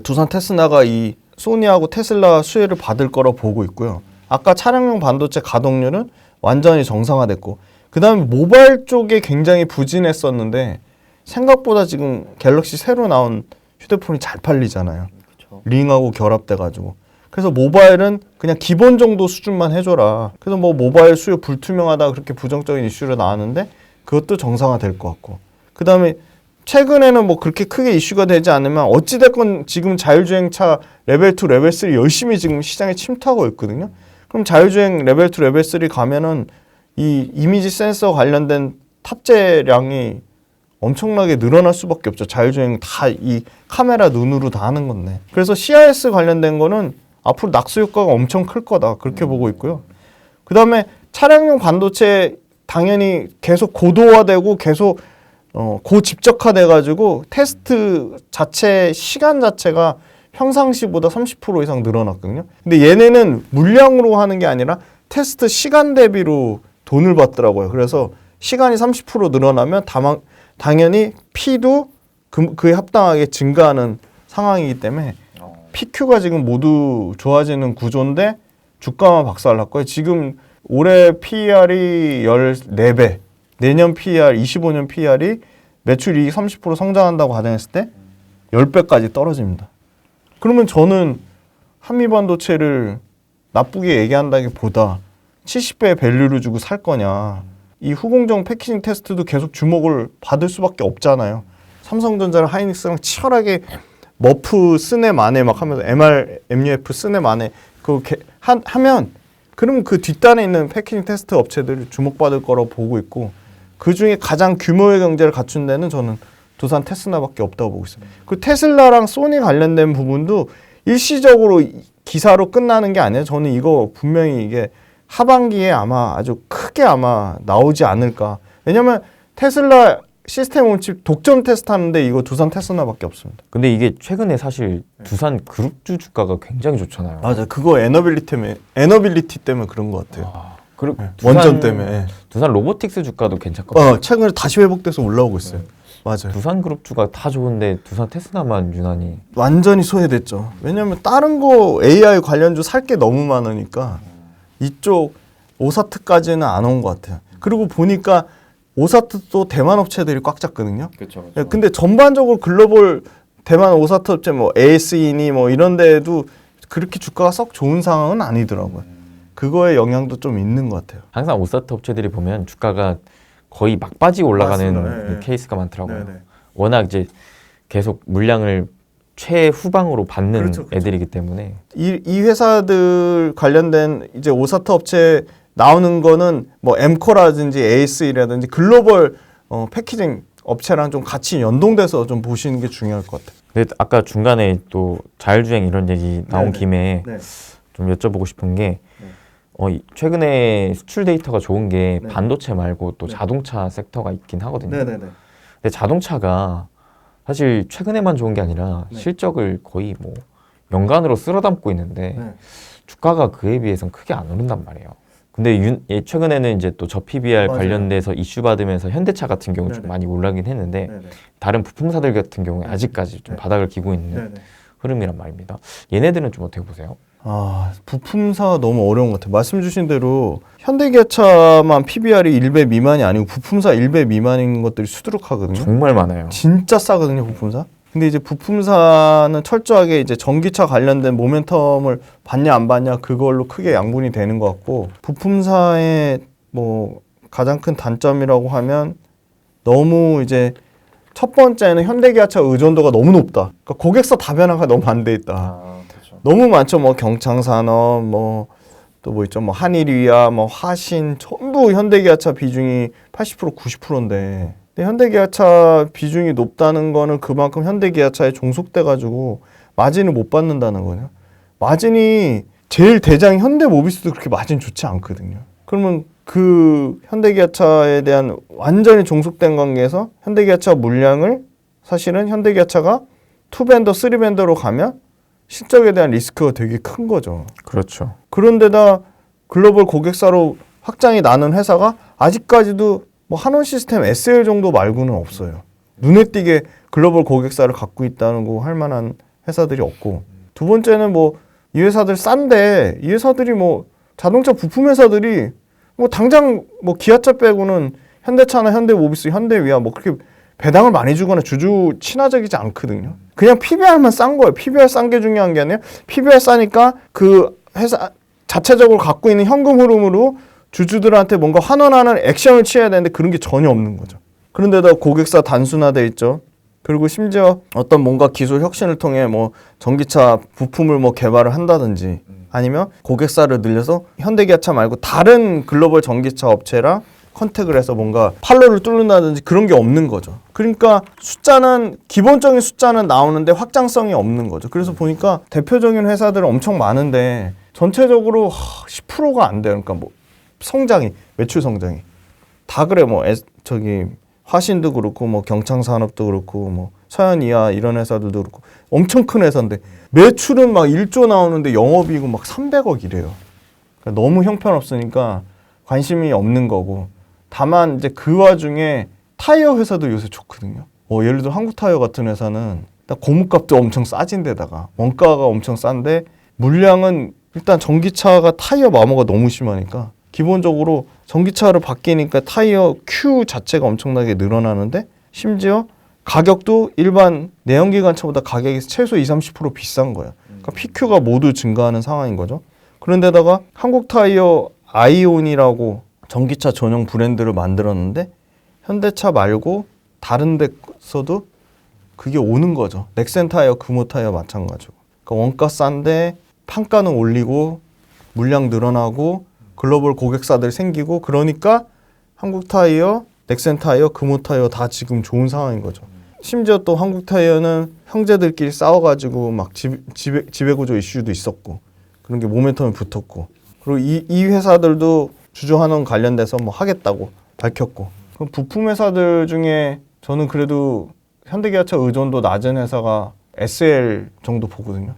두산 테스나가 이 소니하고 테슬라 수혜를 받을 거라 보고 있고요. 아까 차량용 반도체 가동률은 완전히 정상화됐고 그 다음에 모바일 쪽에 굉장히 부진했었는데 생각보다 지금 갤럭시 새로 나온 휴대폰이 잘 팔리잖아요. 그쵸. 링하고 결합돼가지고 그래서 모바일은 그냥 기본 정도 수준만 해줘라. 그래서 뭐 모바일 수요 불투명하다 그렇게 부정적인 이슈로 나왔는데 그것도 정상화될 것 같고 그 다음에 최근에는 뭐 그렇게 크게 이슈가 되지 않으면 어찌됐건 지금 자율주행차 레벨 2, 레벨 3 열심히 지금 시장에 침투하고 있거든요. 그럼 자율주행 레벨 2, 레벨 3 가면은 이 이미지 센서 관련된 탑재량이 엄청나게 늘어날 수밖에 없죠. 자율주행 다 이 카메라 눈으로 다 하는 건데. 그래서 CIS 관련된 거는 앞으로 낙수 효과가 엄청 클 거다. 그렇게 보고 있고요. 그 다음에 차량용 반도체 당연히 계속 고도화되고 계속 고집적화돼가지고 테스트 자체 시간 자체가 평상시보다 30% 이상 늘어났거든요. 근데 얘네는 물량으로 하는 게 아니라 테스트 시간 대비로 돈을 받더라고요. 그래서 시간이 30% 늘어나면 당연히 P도 그에 합당하게 증가하는 상황이기 때문에 PQ가 지금 모두 좋아지는 구조인데 주가만 박살났고요. 지금 올해 PER이 14배, 내년 PER, 25년 PER이 매출 이익 30% 성장한다고 가정했을 때 10배까지 떨어집니다. 그러면 저는 한미반도체를 나쁘게 얘기한다기보다 70배의 밸류를 주고 살 거냐. 이 후공정 패키징 테스트도 계속 주목을 받을 수밖에 없잖아요. 삼성전자랑 하이닉스랑 치열하게 머프 쓰네 마네 막 하면서 MR, MUF 쓰네 마네 그렇게 하면 그러면 그 뒷단에 있는 패키징 테스트 업체들이 주목받을 거라고 보고 있고 그 중에 가장 규모의 경제를 갖춘 데는 저는 두산 테스나밖에 없다고 보고 있어요. 그 테슬라랑 소니 관련된 부분도 일시적으로 기사로 끝나는 게 아니에요. 저는 이거 분명히 이게 하반기에 아마 아주 크게 아마 나오지 않을까. 왜냐면 테슬라 시스템 온칩 독점 테스트 하는데 이거 두산 테스나밖에 없습니다. 근데 이게 최근에 사실 두산 그룹주 주가가 굉장히 좋잖아요. 맞아, 그거 에너빌리티 때문에 그런 것 같아요. 그리고 원전 때문에. 두산 로보틱스 주가도 괜찮거든요. 최근에 다시 회복돼서 올라오고 있어요. 맞아요. 두산 그룹주가 다 좋은데 두산 테스나만 유난히 완전히 소외됐죠. 왜냐면 다른 거 AI 관련주 살 게 너무 많으니까 이쪽 오사트까지는 안 온 것 같아요. 그리고 보니까 오사트도 대만 업체들이 꽉 찼거든요. 그렇죠. 근데 전반적으로 글로벌 대만 오사트 업체 뭐 AS이니 뭐 이런 데에도 그렇게 주가가 썩 좋은 상황은 아니더라고요. 그거에 영향도 좀 있는 것 같아요. 항상 오사트 업체들이 보면 주가가 거의 막바지 올라가는 맞습니다. 네. 케이스가 많더라고요. 네네. 워낙 이제 계속 물량을 최후방으로 받는 그렇죠, 그렇죠. 애들이기 때문에 이 회사들 관련된 이제 오사트 업체 나오는 거는 뭐 엠코라든지 AS라든지 글로벌 패키징 업체랑 좀 같이 연동돼서 좀 보시는 게 중요할 것 같아요. 근데 아까 중간에 또 자율주행 이런 얘기 나온 네네. 김에 네. 좀 여쭤보고 싶은 게 네. 최근에 수출 데이터가 좋은 게 네. 반도체 말고 또 네. 자동차 섹터가 있긴 하거든요. 네네네. 근데 자동차가 사실 최근에만 좋은 게 아니라 네. 실적을 거의 뭐 연간으로 쓸어 담고 있는데 네. 주가가 그에 비해서는 크게 안 오른단 말이에요. 근데 최근에는 이제 또 저 PBR 맞아요. 관련돼서 이슈 받으면서 현대차 같은 경우 좀 네네. 많이 올라긴 했는데 네네. 다른 부품사들 같은 경우에 네. 아직까지 좀 네. 바닥을 기고 있는 네네. 흐름이란 말입니다. 얘네들은 좀 어떻게 보세요? 부품사가 너무 어려운 것 같아요. 말씀 주신 대로 현대기아차만 PBR이 1배 미만이 아니고 부품사 1배 미만인 것들이 수두룩하거든요. 정말 많아요. 진짜 싸거든요, 부품사. 근데 이제 부품사는 철저하게 이제 전기차 관련된 모멘텀을 받냐 안 받냐 그걸로 크게 양분이 되는 것 같고, 부품사의 뭐 가장 큰 단점이라고 하면 너무 이제 첫 번째는 현대기아차 의존도가 너무 높다. 그러니까 고객사 다변화가 너무 안 돼 있다. 그렇죠. 너무 많죠. 뭐 경창산업, 뭐 또 뭐 있죠. 뭐 한일위아, 뭐 화신 전부 현대기아차 비중이 80% 90%인데. 근데 현대기아차 비중이 높다는 거는 그만큼 현대기아차에 종속돼 가지고 마진을 못 받는다는 거냐. 마진이 제일 대장 현대모비스도 그렇게 마진 좋지 않거든요. 그러면 그 현대기아차에 대한 완전히 종속된 관계에서 현대기아차 물량을 사실은 현대기아차가 2벤더, 3벤더로 가면 실적에 대한 리스크가 되게 큰 거죠. 그렇죠. 그런데다 글로벌 고객사로 확장이 나는 회사가 아직까지도 뭐 한원 시스템 SL 정도 말고는 없어요. 눈에 띄게 글로벌 고객사를 갖고 있다는 거 할 만한 회사들이 없고, 두 번째는 뭐 이 회사들 싼데 이 회사들이 뭐 자동차 부품 회사들이 뭐 당장 뭐 기아차 빼고는 현대차나 현대모비스, 현대위아 뭐 그렇게 배당을 많이 주거나 주주 친화적이지 않거든요. 그냥 PBR만 싼 거예요. PBR 싼 게 중요한 게 아니라 PBR 싸니까 그 회사 자체적으로 갖고 있는 현금 흐름으로 주주들한테 뭔가 환원하는 액션을 취해야 되는데 그런 게 전혀 없는 거죠. 그런데다 고객사 단순화돼 있죠. 그리고 심지어 어떤 뭔가 기술 혁신을 통해 뭐 전기차 부품을 뭐 개발을 한다든지 아니면 고객사를 늘려서 현대기아차 말고 다른 글로벌 전기차 업체랑 컨택을 해서 뭔가 판로를 뚫는다든지 그런 게 없는 거죠. 그러니까 기본적인 숫자는 나오는데 확장성이 없는 거죠. 그래서 보니까 대표적인 회사들은 엄청 많은데 전체적으로 10%가 안 돼요. 그러니까 뭐 매출 성장이 다 그래. 뭐 화신도 그렇고 뭐 경창산업도 그렇고 뭐 서현이야 이런 회사들도 그렇고 엄청 큰 회사인데 매출은 막 1조 나오는데 영업이익은 막 300억 이래요. 그러니까 너무 형편없으니까 관심이 없는 거고, 다만 이제 그 와중에 타이어 회사도 요새 좋거든요. 예를 들어 한국타이어 같은 회사는 일단 고무값도 엄청 싸진 데다가 원가가 엄청 싼데 물량은 일단 전기차가 타이어 마모가 너무 심하니까 기본적으로 전기차로 바뀌니까 타이어 큐 자체가 엄청나게 늘어나는데 심지어 가격도 일반 내연기관차보다 가격이 최소 20-30% 비싼 거예요. 그러니까 PQ가 모두 증가하는 상황인 거죠. 그런데다가 한국타이어 아이온이라고 전기차 전용 브랜드를 만들었는데 현대차 말고 다른 데서도 그게 오는 거죠. 넥센타이어, 금호타이어 마찬가지고. 그러니까 원가 싼데 판가는 올리고 물량 늘어나고 글로벌 고객사들 생기고, 그러니까 한국타이어, 넥센타이어, 금호타이어 다 지금 좋은 상황인 거죠. 심지어 또 한국타이어는 형제들끼리 싸워가지고 막 지배구조 이슈도 있었고 그런 게 모멘텀이 붙었고, 그리고 이 회사들도 주주환원 관련돼서 뭐 하겠다고 밝혔고, 그럼 부품 회사들 중에 저는 그래도 현대기아차 의존도 낮은 회사가 SL 정도 보거든요.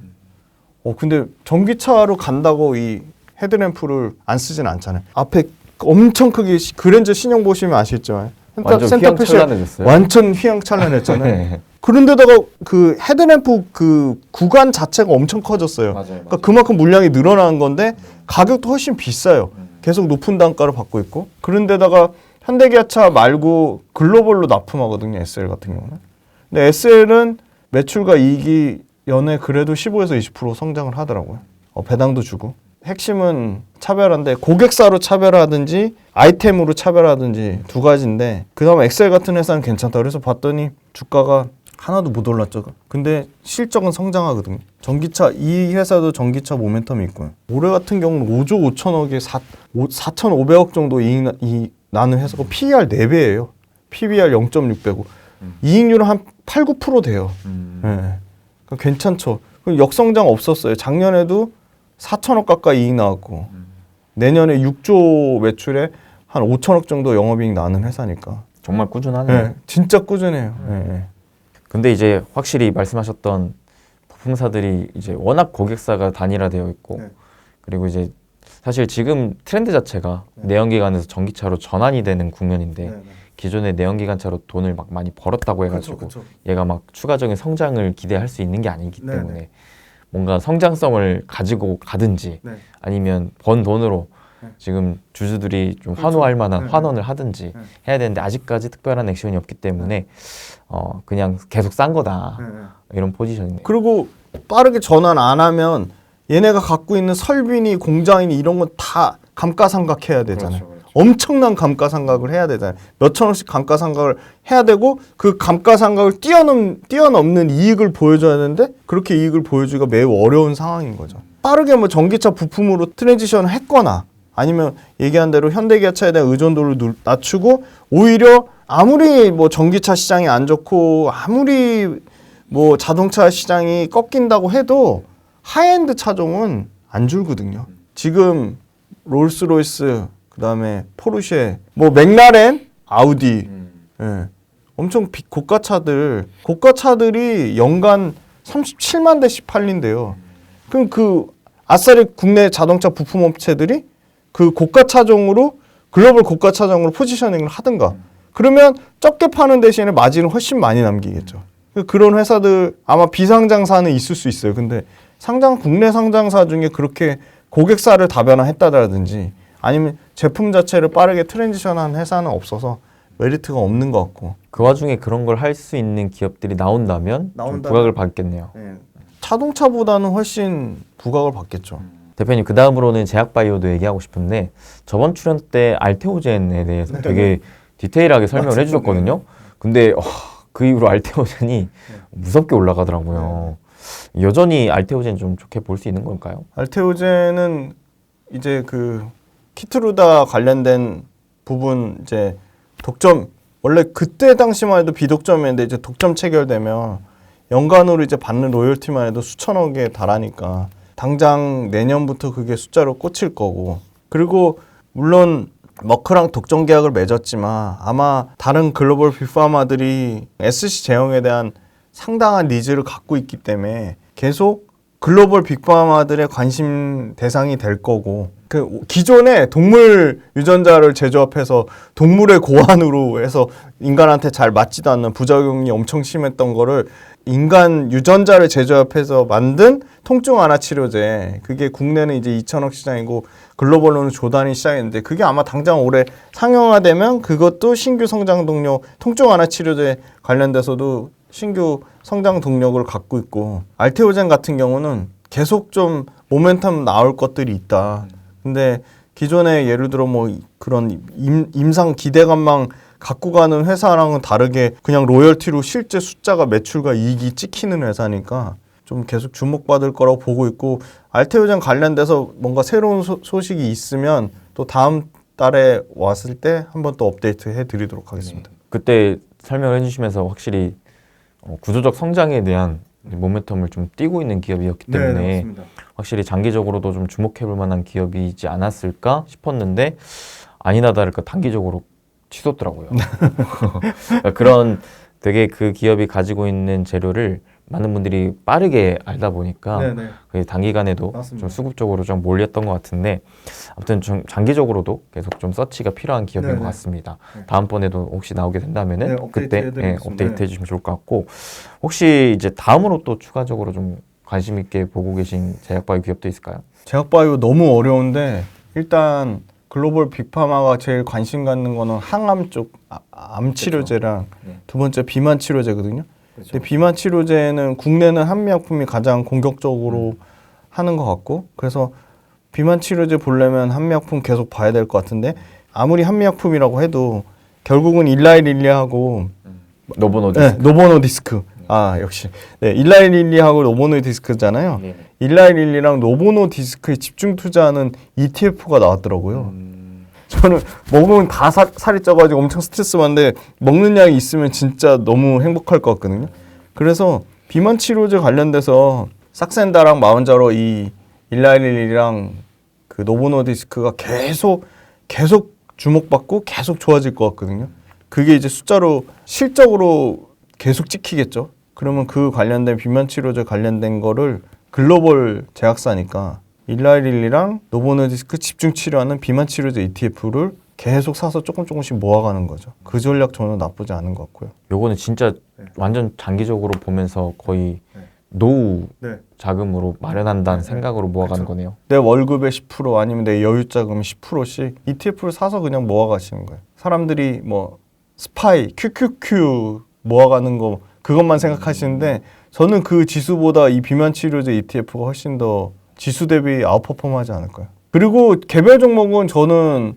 근데 전기차로 간다고 이 헤드램프를 안 쓰진 않잖아요. 앞에 엄청 크게 그랜저 신형 보시면 아시겠지만 완전 휘황찬란해졌어요. 완전 휘황찬란했잖아요. 네. 그런데다가 그 헤드램프 그 구간 자체가 엄청 커졌어요. 그러니까 그만큼 물량이 늘어나는 건데 가격도 훨씬 비싸요. 계속 높은 단가를 받고 있고, 그런데다가 현대기아차 말고 글로벌로 납품하거든요, SL 같은 경우는. 근데 SL은 매출과 이익이 연에 그래도 15에서 20% 성장을 하더라고요. 배당도 주고. 핵심은 차별화인데 고객사로 차별화하든지 아이템으로 차별화하든지 두 가지인데 그다음에 엑셀 같은 회사는 괜찮다. 그래서 봤더니 주가가 하나도 못 올랐죠. 근데 실적은 성장하거든요. 전기차 이 회사도 전기차 모멘텀이 있고요. 올해 같은 경우는 5조 5천억에 4,500억 정도 이익 나는 회사고 PER 4배예요. PBR 0.6배고 이익률은 한 8, 9% 돼요. 네. 그러니까 괜찮죠. 역성장 없었어요. 작년에도 4천억 가까이 이익 나왔고 내년에 6조 매출에 한 5천억 정도 영업이익 나는 회사니까 정말 꾸준하네요. 네, 진짜 꾸준해요. 네. 근데 이제 확실히 말씀하셨던 부품사들이 이제 워낙 고객사가 단일화되어 있고 네. 그리고 이제 사실 지금 트렌드 자체가 내연기관에서 전기차로 전환이 되는 국면인데 기존의 내연기관차로 돈을 막 많이 벌었다고 해가지고 그쵸. 얘가 막 추가적인 성장을 기대할 수 있는 게 아니기 때문에 뭔가 성장성을 가지고 가든지 아니면 번 돈으로 지금 주주들이 좀 환호할 만한 환원을 하든지 해야 되는데 아직까지 특별한 액션이 없기 때문에 그냥 계속 싼 거다 이런 포지션이네요. 그리고 빠르게 전환 안 하면 얘네가 갖고 있는 설비니 공장이니 이런 건 다 감가상각해야 되잖아요. 그렇죠. 엄청난 감가상각을 해야 되잖아요. 몇천 원씩 감가상각을 해야 되고 그 감가상각을 뛰어넘는 이익을 보여줘야 되는데 그렇게 이익을 보여주기가 매우 어려운 상황인 거죠. 빠르게 뭐 전기차 부품으로 트랜지션을 했거나 아니면 얘기한 대로 현대기아차에 대한 의존도를 낮추고 오히려 아무리 뭐 전기차 시장이 안 좋고 아무리 뭐 자동차 시장이 꺾인다고 해도 하이엔드 차종은 안 줄거든요. 지금 롤스로이스, 그다음에 포르쉐, 뭐 맥라렌, 아우디, 예. 엄청 고가차들이 연간 37만 대씩 팔린대요. 그럼 그 아싸리 국내 자동차 부품 업체들이 그 고가 차종으로 글로벌 고가 차종으로 포지셔닝을 하든가. 그러면 적게 파는 대신에 마진을 훨씬 많이 남기겠죠. 그런 회사들 아마 비상장사는 있을 수 있어요. 근데 국내 상장사 중에 그렇게 고객사를 다변화했다든지 아니면 제품 자체를 빠르게 트랜지션한 회사는 없어서 메리트가 없는 것 같고. 그 와중에 그런 걸 할 수 있는 기업들이 나온다면 좀 부각을 받겠네요. 자동차보다는 훨씬 부각을 받겠죠. 대표님 그 다음으로는 제약바이오도 얘기하고 싶은데 저번 출연 때 알테오젠에 대해서 되게 디테일하게 설명을 해주셨거든요. 근데 그 이후로 알테오젠이 무섭게 올라가더라고요. 여전히 알테오젠 좀 좋게 볼 수 있는 걸까요? 알테오젠은 이제 그 키트루다 관련된 부분 이제 독점 원래 그때 당시만 해도 비독점이었는데 이제 독점 체결되면 연간으로 이제 받는 로열티만 해도 수천억에 달하니까 당장 내년부터 그게 숫자로 꽂힐 거고 그리고 물론 머크랑 독점 계약을 맺었지만 아마 다른 글로벌 빅파마들이 SC 제형에 대한 상당한 니즈를 갖고 있기 때문에 계속 글로벌 빅파마들의 관심 대상이 될 거고 그 기존에 동물 유전자를 제조합해서 동물의 고환으로 해서 인간한테 잘 맞지도 않는 부작용이 엄청 심했던 거를 인간 유전자를 제조합해서 만든 통증 완화 치료제 그게 국내는 이제 2천억 시장이고 글로벌로는 조단위 시장인데 그게 아마 당장 올해 상용화되면 그것도 신규 성장 동력 통증 완화 치료제 관련돼서도 신규 성장 동력을 갖고 있고 알테오젠 같은 경우는 계속 좀 모멘텀 나올 것들이 있다. 근데 기존에 예를 들어 뭐 그런 임상 기대감만 갖고 가는 회사랑은 다르게 그냥 로열티로 실제 숫자가 매출과 이익이 찍히는 회사니까 좀 계속 주목받을 거라고 보고 있고 알테오젠 관련돼서 뭔가 새로운 소식이 있으면 또 다음 달에 왔을 때 한번 또 업데이트 해드리도록 하겠습니다. 그때 설명을 해주시면서 확실히 구조적 성장에 대한 모멘텀을 좀 띄고 있는 기업이었기 때문에 확실히 장기적으로도 좀 주목해볼 만한 기업이지 않았을까 싶었는데 아니나 다를까 단기적으로 치솟더라고요. 그런 되게 그 기업이 가지고 있는 재료를 많은 분들이 빠르게 알다 보니까 그게 단기간에도 좀 수급적으로 좀 몰렸던 것 같은데 아무튼 좀 장기적으로도 계속 좀 서치가 필요한 기업인 것 같습니다. 다음번에도 혹시 나오게 된다면은 그때 업데이트 해주시면 좋을 것 같고 혹시 이제 다음으로 또 추가적으로 좀 관심 있게 보고 계신 제약바이오 기업도 있을까요? 제약바이오 너무 어려운데 일단 글로벌 빅파마가 제일 관심 갖는 거는 항암 쪽 암 치료제랑 두 번째 비만 치료제거든요. 근데 비만 치료제는 국내는 한미약품이 가장 공격적으로 하는 것 같고, 그래서 비만 치료제 보려면 한미약품 계속 봐야 될 것 같은데, 아무리 한미약품이라고 해도 결국은 일라이릴리하고 노보노디스크. 네, 노보노디스크. 아, 역시. 네, 일라이릴리하고 노보노디스크잖아요. 일라이릴리랑 노보노디스크에 집중 투자하는 ETF가 나왔더라고요. 저는 먹으면 다 살이 쪄가지고 엄청 스트레스 받는데 먹는 양이 있으면 진짜 너무 행복할 것 같거든요. 그래서 비만 치료제 관련돼서 삭센다랑 마운자로 이 일라이릴리랑 그 노보노디스크가 계속 주목받고 계속 좋아질 것 같거든요. 그게 이제 숫자로 실적으로 계속 찍히겠죠. 그러면 그 관련된 비만 치료제 관련된 거를 글로벌 제약사니까 일라이릴리랑 노보노디스크 집중 치료하는 비만 치료제 ETF를 계속 사서 조금씩 모아가는 거죠. 그 전략 저는 나쁘지 않은 것 같고요. 요거는 진짜 완전 장기적으로 보면서 거의 노후 자금으로 마련한다는 생각으로 모아가는 거네요. 내 월급의 10% 아니면 내 여유자금 10%씩 ETF를 사서 그냥 모아가시는 거예요. 사람들이 뭐 스파이, QQQ 모아가는 거 그것만 생각하시는데 저는 그 지수보다 이 비만 치료제 ETF가 훨씬 더 지수 대비 아웃퍼폼하지 않을까요? 그리고 개별 종목은 저는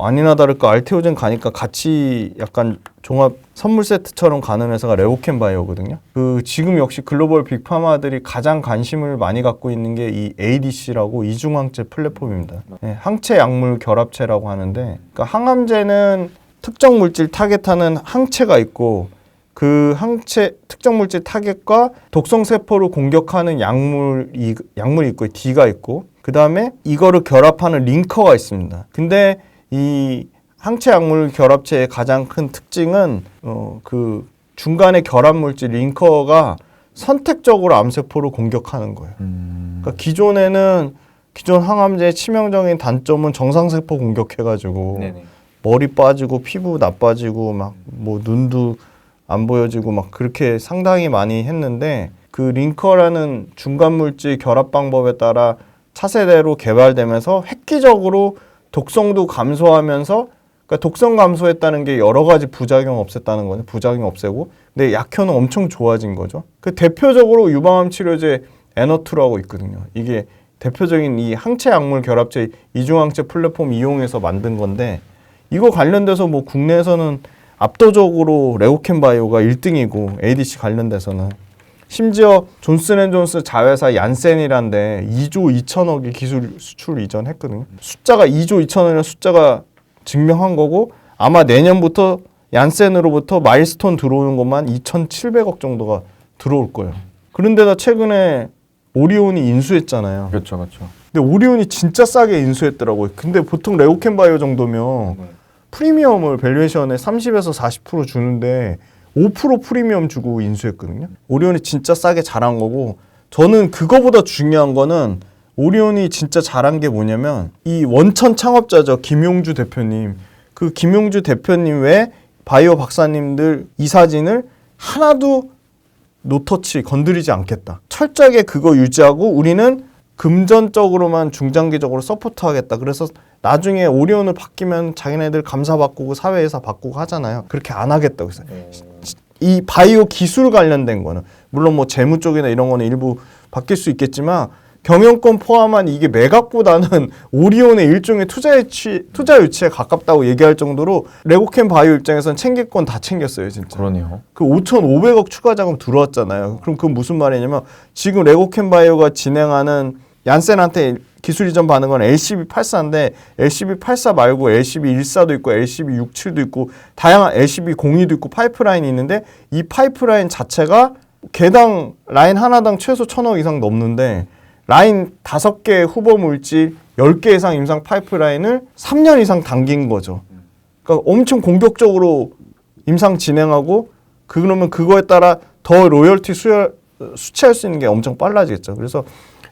아니나 다를까 알테오젠 가니까 같이 약간 종합 선물 세트처럼 가는 회사가 레오켄 바이오거든요. 그 지금 역시 글로벌 빅파마들이 가장 관심을 많이 갖고 있는 게 이 ADC라고 이중항체 플랫폼입니다. 네, 항체 약물 결합체라고 하는데, 그러니까 항암제는 특정 물질 타겟하는 항체가 있고 그 항체 특정 물질 타겟과 독성 세포를 공격하는 약물이 있고 D가 있고 그 다음에 이거를 결합하는 링커가 있습니다. 근데 이 항체 약물 결합체의 가장 큰 특징은 그 중간에 결합 물질 링커가 선택적으로 암세포를 공격하는 거예요. 그러니까 기존 항암제의 치명적인 단점은 정상세포 공격해가지고 머리 빠지고 피부 나빠지고 막 뭐 눈도 안 보여지고 막 그렇게 상당히 많이 했는데, 그 링커라는 중간 물질 결합 방법에 따라 차세대로 개발되면서 획기적으로 독성도 감소하면서, 그러니까 독성 감소했다는 게 여러 가지 부작용 없앴다는 거죠. 부작용 없애고. 근데 약효는 엄청 좋아진 거죠. 그 대표적으로 유방암 치료제 에너투라고 있거든요. 이게 대표적인 이 항체 약물 결합체 이중항체 플랫폼 이용해서 만든 건데, 이거 관련돼서 뭐 국내에서는 압도적으로 레오켄 바이오가 1등이고 ADC 관련돼서는 심지어 존슨앤존슨 자회사 얀센이란데 2조 2천억의 기술 수출 이전했거든요. 숫자가 2조 2천억이라는 숫자가 증명한 거고, 아마 내년부터 얀센으로부터 마일스톤 들어오는 것만 2,700억 정도가 들어올 거예요. 그런데다 최근에 오리온이 인수했잖아요. 그렇죠. 근데 오리온이 진짜 싸게 인수했더라고요. 근데 보통 레오켄 바이오 정도면 프리미엄을 밸류에이션에 30에서 40% 주는데 5% 프리미엄 주고 인수했거든요. 오리온이 진짜 싸게 잘한 거고, 저는 그거보다 중요한 거는 오리온이 진짜 잘한 게 뭐냐면 이 원천 창업자죠. 김용주 대표님. 그 김용주 대표님 외 바이오 박사님들 이 사진을 하나도 노터치 건드리지 않겠다. 철저하게 그거 유지하고 우리는 금전적으로만 중장기적으로 서포트하겠다. 그래서 나중에 오리온을 바뀌면 자기네들 감사 바꾸고 사회회사 바꾸고 하잖아요. 그렇게 안 하겠다고 해서 이 바이오 기술 관련된 거는 물론 뭐 재무 쪽이나 이런 거는 일부 바뀔 수 있겠지만 경영권 포함한 이게 매각보다는 오리온의 일종의 투자 유치에 가깝다고 얘기할 정도로 레고캠 바이오 입장에서는 챙길 건 다 챙겼어요, 진짜. 그러네요. 그 5,500억 추가 자금 들어왔잖아요. 그럼 그건 무슨 말이냐면 지금 레고캠 바이오가 진행하는 얀센한테 기술 이전 받는 건 LCB84인데 LCB84 말고 LCB14도 있고 LCB67도 있고 다양한 LCB02도 있고 파이프라인이 있는데 이 파이프라인 자체가 개당 라인 하나당 최소 1,000억 이상 넘는데 라인 5개 후보 물질 10개 이상 임상 파이프라인을 3년 이상 당긴 거죠. 그러니까 엄청 공격적으로 임상 진행하고 그러면 그거에 따라 더 로열티 수취할 수 있는 게 엄청 빨라지겠죠. 그래서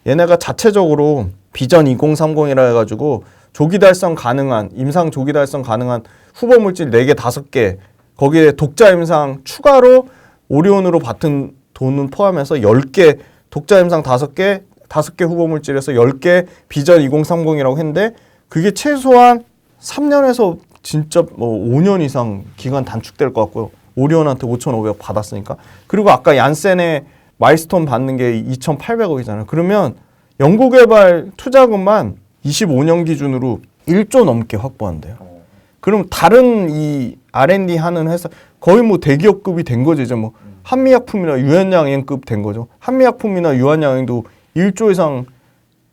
얘네가 자체적으로 비전 2030이라 해가지고 조기 달성 가능한 임상 조기 달성 가능한 후보 물질 4개 5개 거기에 독자 임상 추가로 오리온으로 받은 돈은 포함해서 10개 독자 임상 5개 후보 물질에서 10개 비전 2030이라고 했는데 그게 최소한 3년에서 진짜 뭐 5년 이상 기간 단축될 것 같고요. 오리온한테 5,500억 받았으니까. 그리고 아까 얀센의 마일스톤 받는 게 2,800억이잖아요. 그러면 연구개발 투자금만 25년 기준으로 1조 넘게 확보한대요. 그럼 다른 이 R&D 하는 회사 거의 뭐 대기업급이 된 거죠. 이제 뭐 한미약품이나 유한양행급 된 거죠. 한미약품이나 유한양행도 1조 이상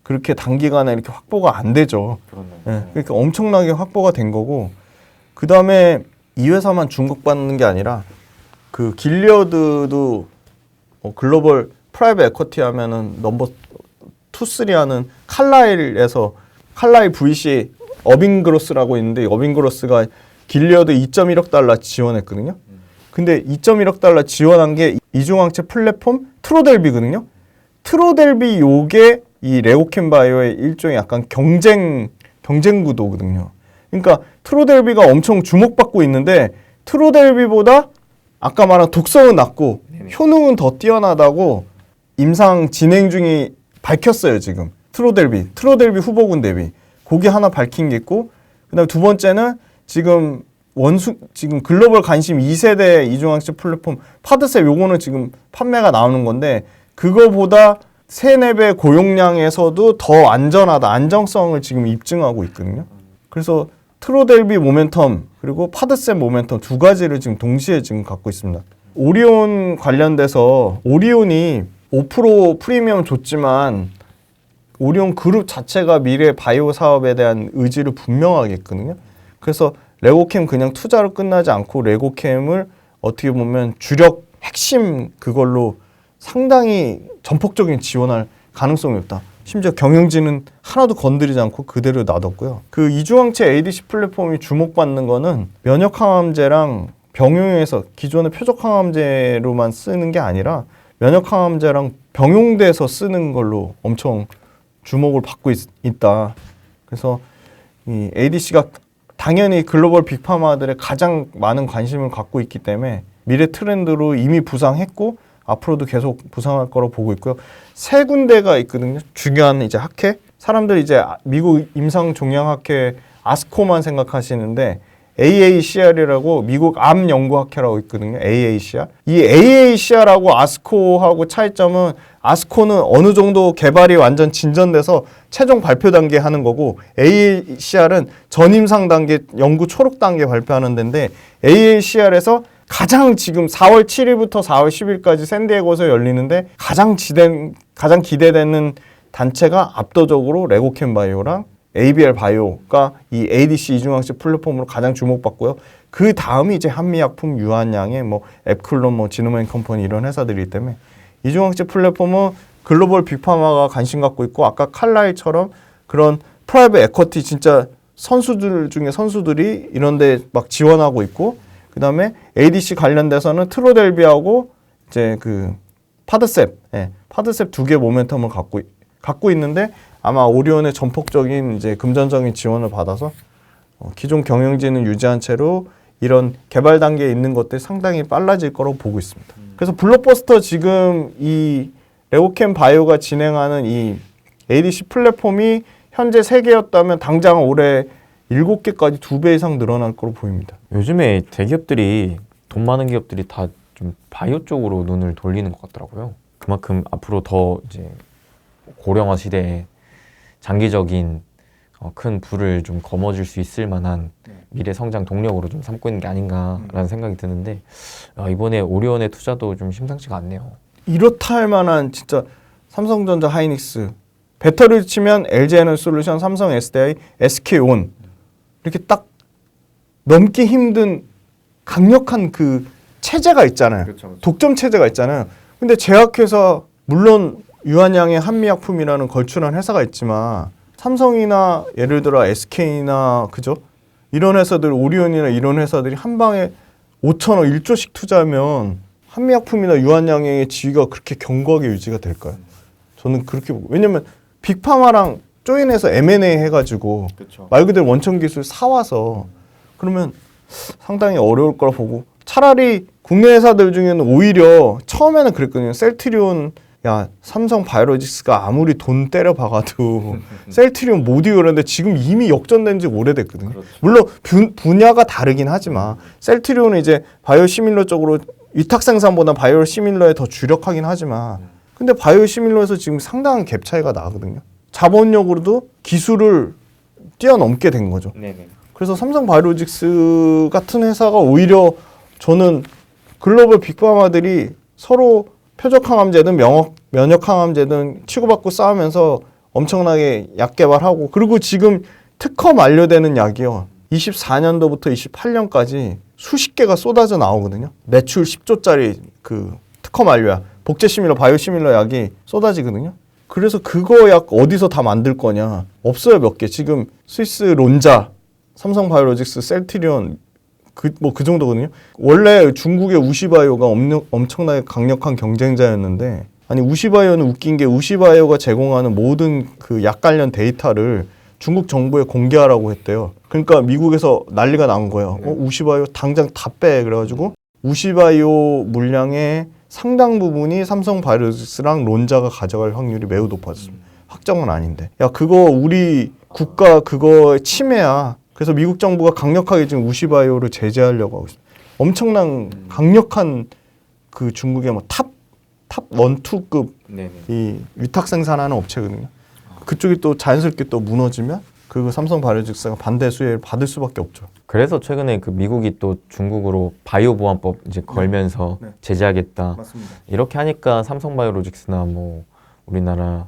그렇게 단기간에 이렇게 확보가 안 되죠. 네, 그러니까 엄청나게 확보가 된 거고, 그 다음에 이 회사만 주목받는 게 아니라 그 길리어드도 글로벌 프라이빗 에쿼티 하면은 넘버 2, 3 하는 칼라일에서 칼라일 VC 어빙그로스라고 있는데 어빙그로스가 길리어드 2.1억 달러 지원했거든요. 근데 2.1억 달러 지원한 게 이중항체 플랫폼 트로델비거든요. 트로델비 요게 이 레고캠 바이오의 일종의 약간 경쟁 구도거든요. 그러니까 트로델비가 엄청 주목받고 있는데 트로델비보다 아까 말한 독성은 낮고 효능은 더 뛰어나다고 임상 진행 중이 밝혔어요. 지금 트로델비 후보군 대비 거기 하나 밝힌 게 있고, 그다음에 두 번째는 지금 글로벌 관심 2세대 이중항체 플랫폼 파드셉 요거는 지금 판매가 나오는 건데 그거보다 3-4배 고용량에서도 더 안전하다, 안정성을 지금 입증하고 있거든요. 그래서 트로델비 모멘텀 그리고 파드셉 모멘텀 두 가지를 지금 동시에 지금 갖고 있습니다. 오리온 관련돼서 오리온이 5% 프리미엄 줬지만 오리온 그룹 자체가 미래 바이오 사업에 대한 의지를 분명하게 했거든요. 그래서 레고캠 그냥 투자로 끝나지 않고 레고캠을 어떻게 보면 주력 핵심 그걸로 상당히 전폭적인 지원할 가능성이 높다. 심지어 경영진은 하나도 건드리지 않고 그대로 놔뒀고요. 그 이중항체 ADC 플랫폼이 주목받는 거는 면역항암제랑 병용에서 기존의 표적항암제로만 쓰는 게 아니라 면역항암제랑 병용돼서 쓰는 걸로 엄청 주목을 받고 있다. 그래서 이 ADC가 당연히 글로벌 빅파마들의 가장 많은 관심을 갖고 있기 때문에 미래 트렌드로 이미 부상했고 앞으로도 계속 부상할 거로 보고 있고요. 3군데가 있거든요. 중요한 이제 학회. 사람들 이제 미국 임상종양학회 아스코만 생각하시는데 AACR이라고 미국 암연구학회라고 있거든요. AACR. 이 AACR하고 아스코하고 차이점은 아스코는 어느 정도 개발이 완전 진전돼서 최종 발표 단계 하는 거고 AACR은 전임상 단계, 연구 초록 단계 발표하는 데인데 AACR에서 가장 지금 4월 7일부터 4월 10일까지 샌디에고에서 열리는데 가장 기대되는 단체가 압도적으로 레고캠 바이오랑 ABL 바이오가 이 ADC 이중항체 플랫폼으로 가장 주목받고요. 그 다음이 이제 한미약품, 유한양의 뭐 앱클론, 뭐 지노맨 컴퍼니 이런 회사들이기 때문에 이중항체 플랫폼은 글로벌 빅파마가 관심 갖고 있고 아까 칼라일처럼 그런 프라이빗 에쿼티 진짜 선수들 중에 선수들이 이런데 막 지원하고 있고, 그 다음에 ADC 관련돼서는 트로델비하고 이제 그 파드셉, 파드셉 2개 모멘텀을 갖고 있는데 아마 오리온의 전폭적인 이제 금전적인 지원을 받아서 기존 경영진은 유지한 채로 이런 개발 단계에 있는 것들이 상당히 빨라질 거라고 보고 있습니다. 그래서 블록버스터 지금 이 레고캠 바이오가 진행하는 이 ADC 플랫폼이 현재 3개였다면 당장 올해 7개까지 2배 이상 늘어날 거로 보입니다. 요즘에 대기업들이 돈 많은 기업들이 다 좀 바이오 쪽으로 눈을 돌리는 것 같더라고요. 그만큼 앞으로 더 이제 고령화 시대에 장기적인 큰 부를 좀 거머쥘 수 있을 만한 미래 성장 동력으로 좀 삼고 있는 게 아닌가라는 생각이 드는데 이번에 오리온의 투자도 좀 심상치가 않네요. 이렇다 할 만한 진짜 삼성전자, 하이닉스, 배터리를 치면 LG에너지솔루션, 삼성 SDI, SK온 이렇게 딱 넘기 힘든 강력한 그 체제가 있잖아요. 그렇죠. 독점 체제가 있잖아요. 근데 제약회사 물론 유한양의 한미약품이라는 걸출한 회사가 있지만 삼성이나 예를 들어 SK나 그죠? 이런 회사들, 오리온이나 이런 회사들이 한 방에 5천억 1조씩 투자하면 한미약품이나 유한양의 지위가 그렇게 견고하게 유지가 될까요? 저는 그렇게 보고, 왜냐면 빅파마랑 조인해서 M&A 해가지고 그쵸. 말 그대로 원천 기술 사와서 그러면 상당히 어려울 거라 보고, 차라리 국내 회사들 중에는 오히려 처음에는 그랬거든요. 셀트리온 야 삼성 바이오로직스가 아무리 돈 때려 박아도 셀트리온 못 이기는데 지금 이미 역전된 지 오래됐거든요. 그렇죠. 물론 분야가 다르긴 하지만 셀트리온은 이제 바이오시밀러 쪽으로 위탁 생산보다 바이오시밀러에 더 주력하긴 하지만 근데 바이오시밀러에서 지금 상당한 갭 차이가 나거든요. 자본력으로도 기술을 뛰어넘게 된 거죠. 네네. 그래서 삼성 바이오로직스 같은 회사가 오히려 저는 글로벌 빅파마들이 서로 표적 항암제든 면역 항암제든 치고받고 싸우면서 엄청나게 약 개발하고 그리고 지금 특허 만료되는 약이요. 24년도부터 28년까지 수십 개가 쏟아져 나오거든요. 매출 10조짜리 그 특허 만료약, 복제시밀러, 바이오시밀러 약이 쏟아지거든요. 그래서 그거 약 어디서 다 만들 거냐? 없어요, 몇 개. 지금 스위스 론자, 삼성 바이오로직스, 셀트리온 그 정도거든요. 원래 중국의 우시바이오가 엄청나게 강력한 경쟁자였는데 아니 우시바이오는 웃긴 게 우시바이오가 제공하는 모든 그 약 관련 데이터를 중국 정부에 공개하라고 했대요. 그러니까 미국에서 난리가 난 거예요. 우시바이오 당장 다 빼. 그래가지고 우시바이오 물량의 상당 부분이 삼성 바이오로직스랑 론자가 가져갈 확률이 매우 높아졌습니다. 확정은 아닌데. 야 그거 우리 국가 그거 침해야. 그래서 미국 정부가 강력하게 지금 우시바이오를 제재하려고 하고 있습니다. 엄청난 강력한 그 중국의 뭐 탑 1, 2급 이 위탁 생산하는 업체거든요. 그쪽이 또 자연스럽게 또 무너지면 그 삼성 바이오로직스가 반대 수혜를 받을 수밖에 없죠. 그래서 최근에 그 미국이 또 중국으로 바이오 보안법 이제 걸면서 제재하겠다. 맞습니다. 이렇게 하니까 삼성 바이오로직스나 뭐 우리나라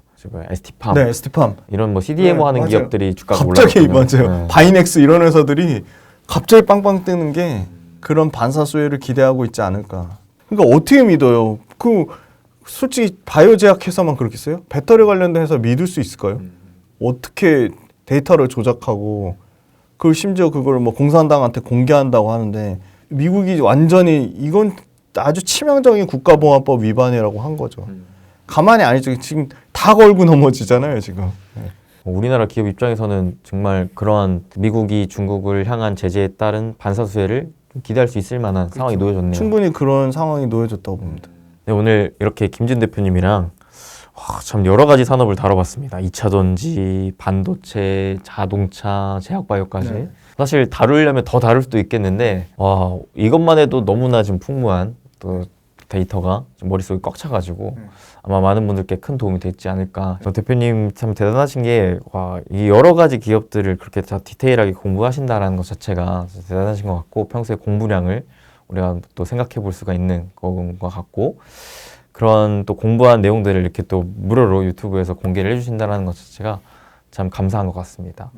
ST팜 네, ST팜 이런 뭐 CDMO 하는 맞아요. 기업들이 주가가 갑자기 올랐거든요. 맞아요. 바이넥스 이런 회사들이 갑자기 빵빵 뜨는 게 그런 반사 수혜를 기대하고 있지 않을까. 그러니까 어떻게 믿어요? 그 솔직히 바이오 제약 회사만 그렇겠어요? 배터리 관련된 회사 믿을 수 있을까요? 어떻게 데이터를 조작하고 그리고 심지어 그걸 뭐 공산당한테 공개한다고 하는데 미국이 완전히 이건 아주 치명적인 국가보안법 위반이라고 한 거죠. 가만히 안 있죠. 지금 다 걸고 넘어지잖아요, 지금. 우리나라 기업 입장에서는 정말 그러한 미국이 중국을 향한 제재에 따른 반사 수혜를 좀 기대할 수 있을 만한 상황이 놓여졌네요. 충분히 그런 상황이 놓여졌다고 봅니다. 네, 오늘 이렇게 김진 대표님이랑 참 여러 가지 산업을 다뤄봤습니다. 2차 전지, 반도체, 자동차, 제약바이오까지. 네. 사실 다루려면 더 다룰 수도 있겠는데 와, 이것만 해도 너무나 지금 풍부한 또 데이터가 좀 머릿속에 꽉 차가지고 아마 많은 분들께 큰 도움이 됐지 않을까. 저 대표님 참 대단하신 게 와, 이 여러 가지 기업들을 그렇게 다 디테일하게 공부하신다라는 것 자체가 대단하신 것 같고 평소에 공부량을 우리가 또 생각해 볼 수가 있는 것과 같고 그런 또 공부한 내용들을 이렇게 또 무료로 유튜브에서 공개를 해주신다는 것 자체가 참 감사한 것 같습니다.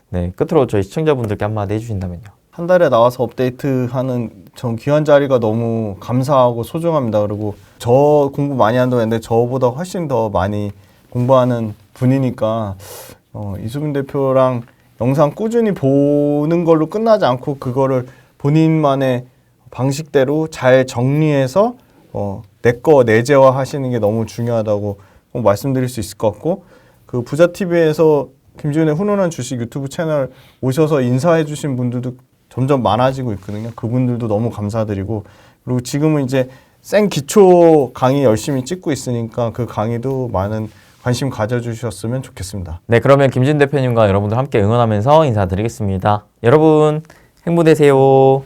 네, 끝으로 저희 시청자분들께 한마디 해주신다면요. 한 달에 나와서 업데이트하는 전 귀한 자리가 너무 감사하고 소중합니다. 그리고 저 공부 많이 한다고 했는데 저보다 훨씬 더 많이 공부하는 분이니까 이수빈 대표랑 영상 꾸준히 보는 걸로 끝나지 않고 그거를 본인만의 방식대로 잘 정리해서 내 거 내재화 하시는 게 너무 중요하다고 꼭 말씀드릴 수 있을 것 같고 그 부자TV에서 김지훈의 훈훈한 주식 유튜브 채널 오셔서 인사해 주신 분들도 점점 많아지고 있거든요. 그분들도 너무 감사드리고 그리고 지금은 이제 생 기초 강의 열심히 찍고 있으니까 그 강의도 많은 관심 가져주셨으면 좋겠습니다. 네, 그러면 김진 대표님과 여러분들 함께 응원하면서 인사드리겠습니다. 여러분 행복 되세요.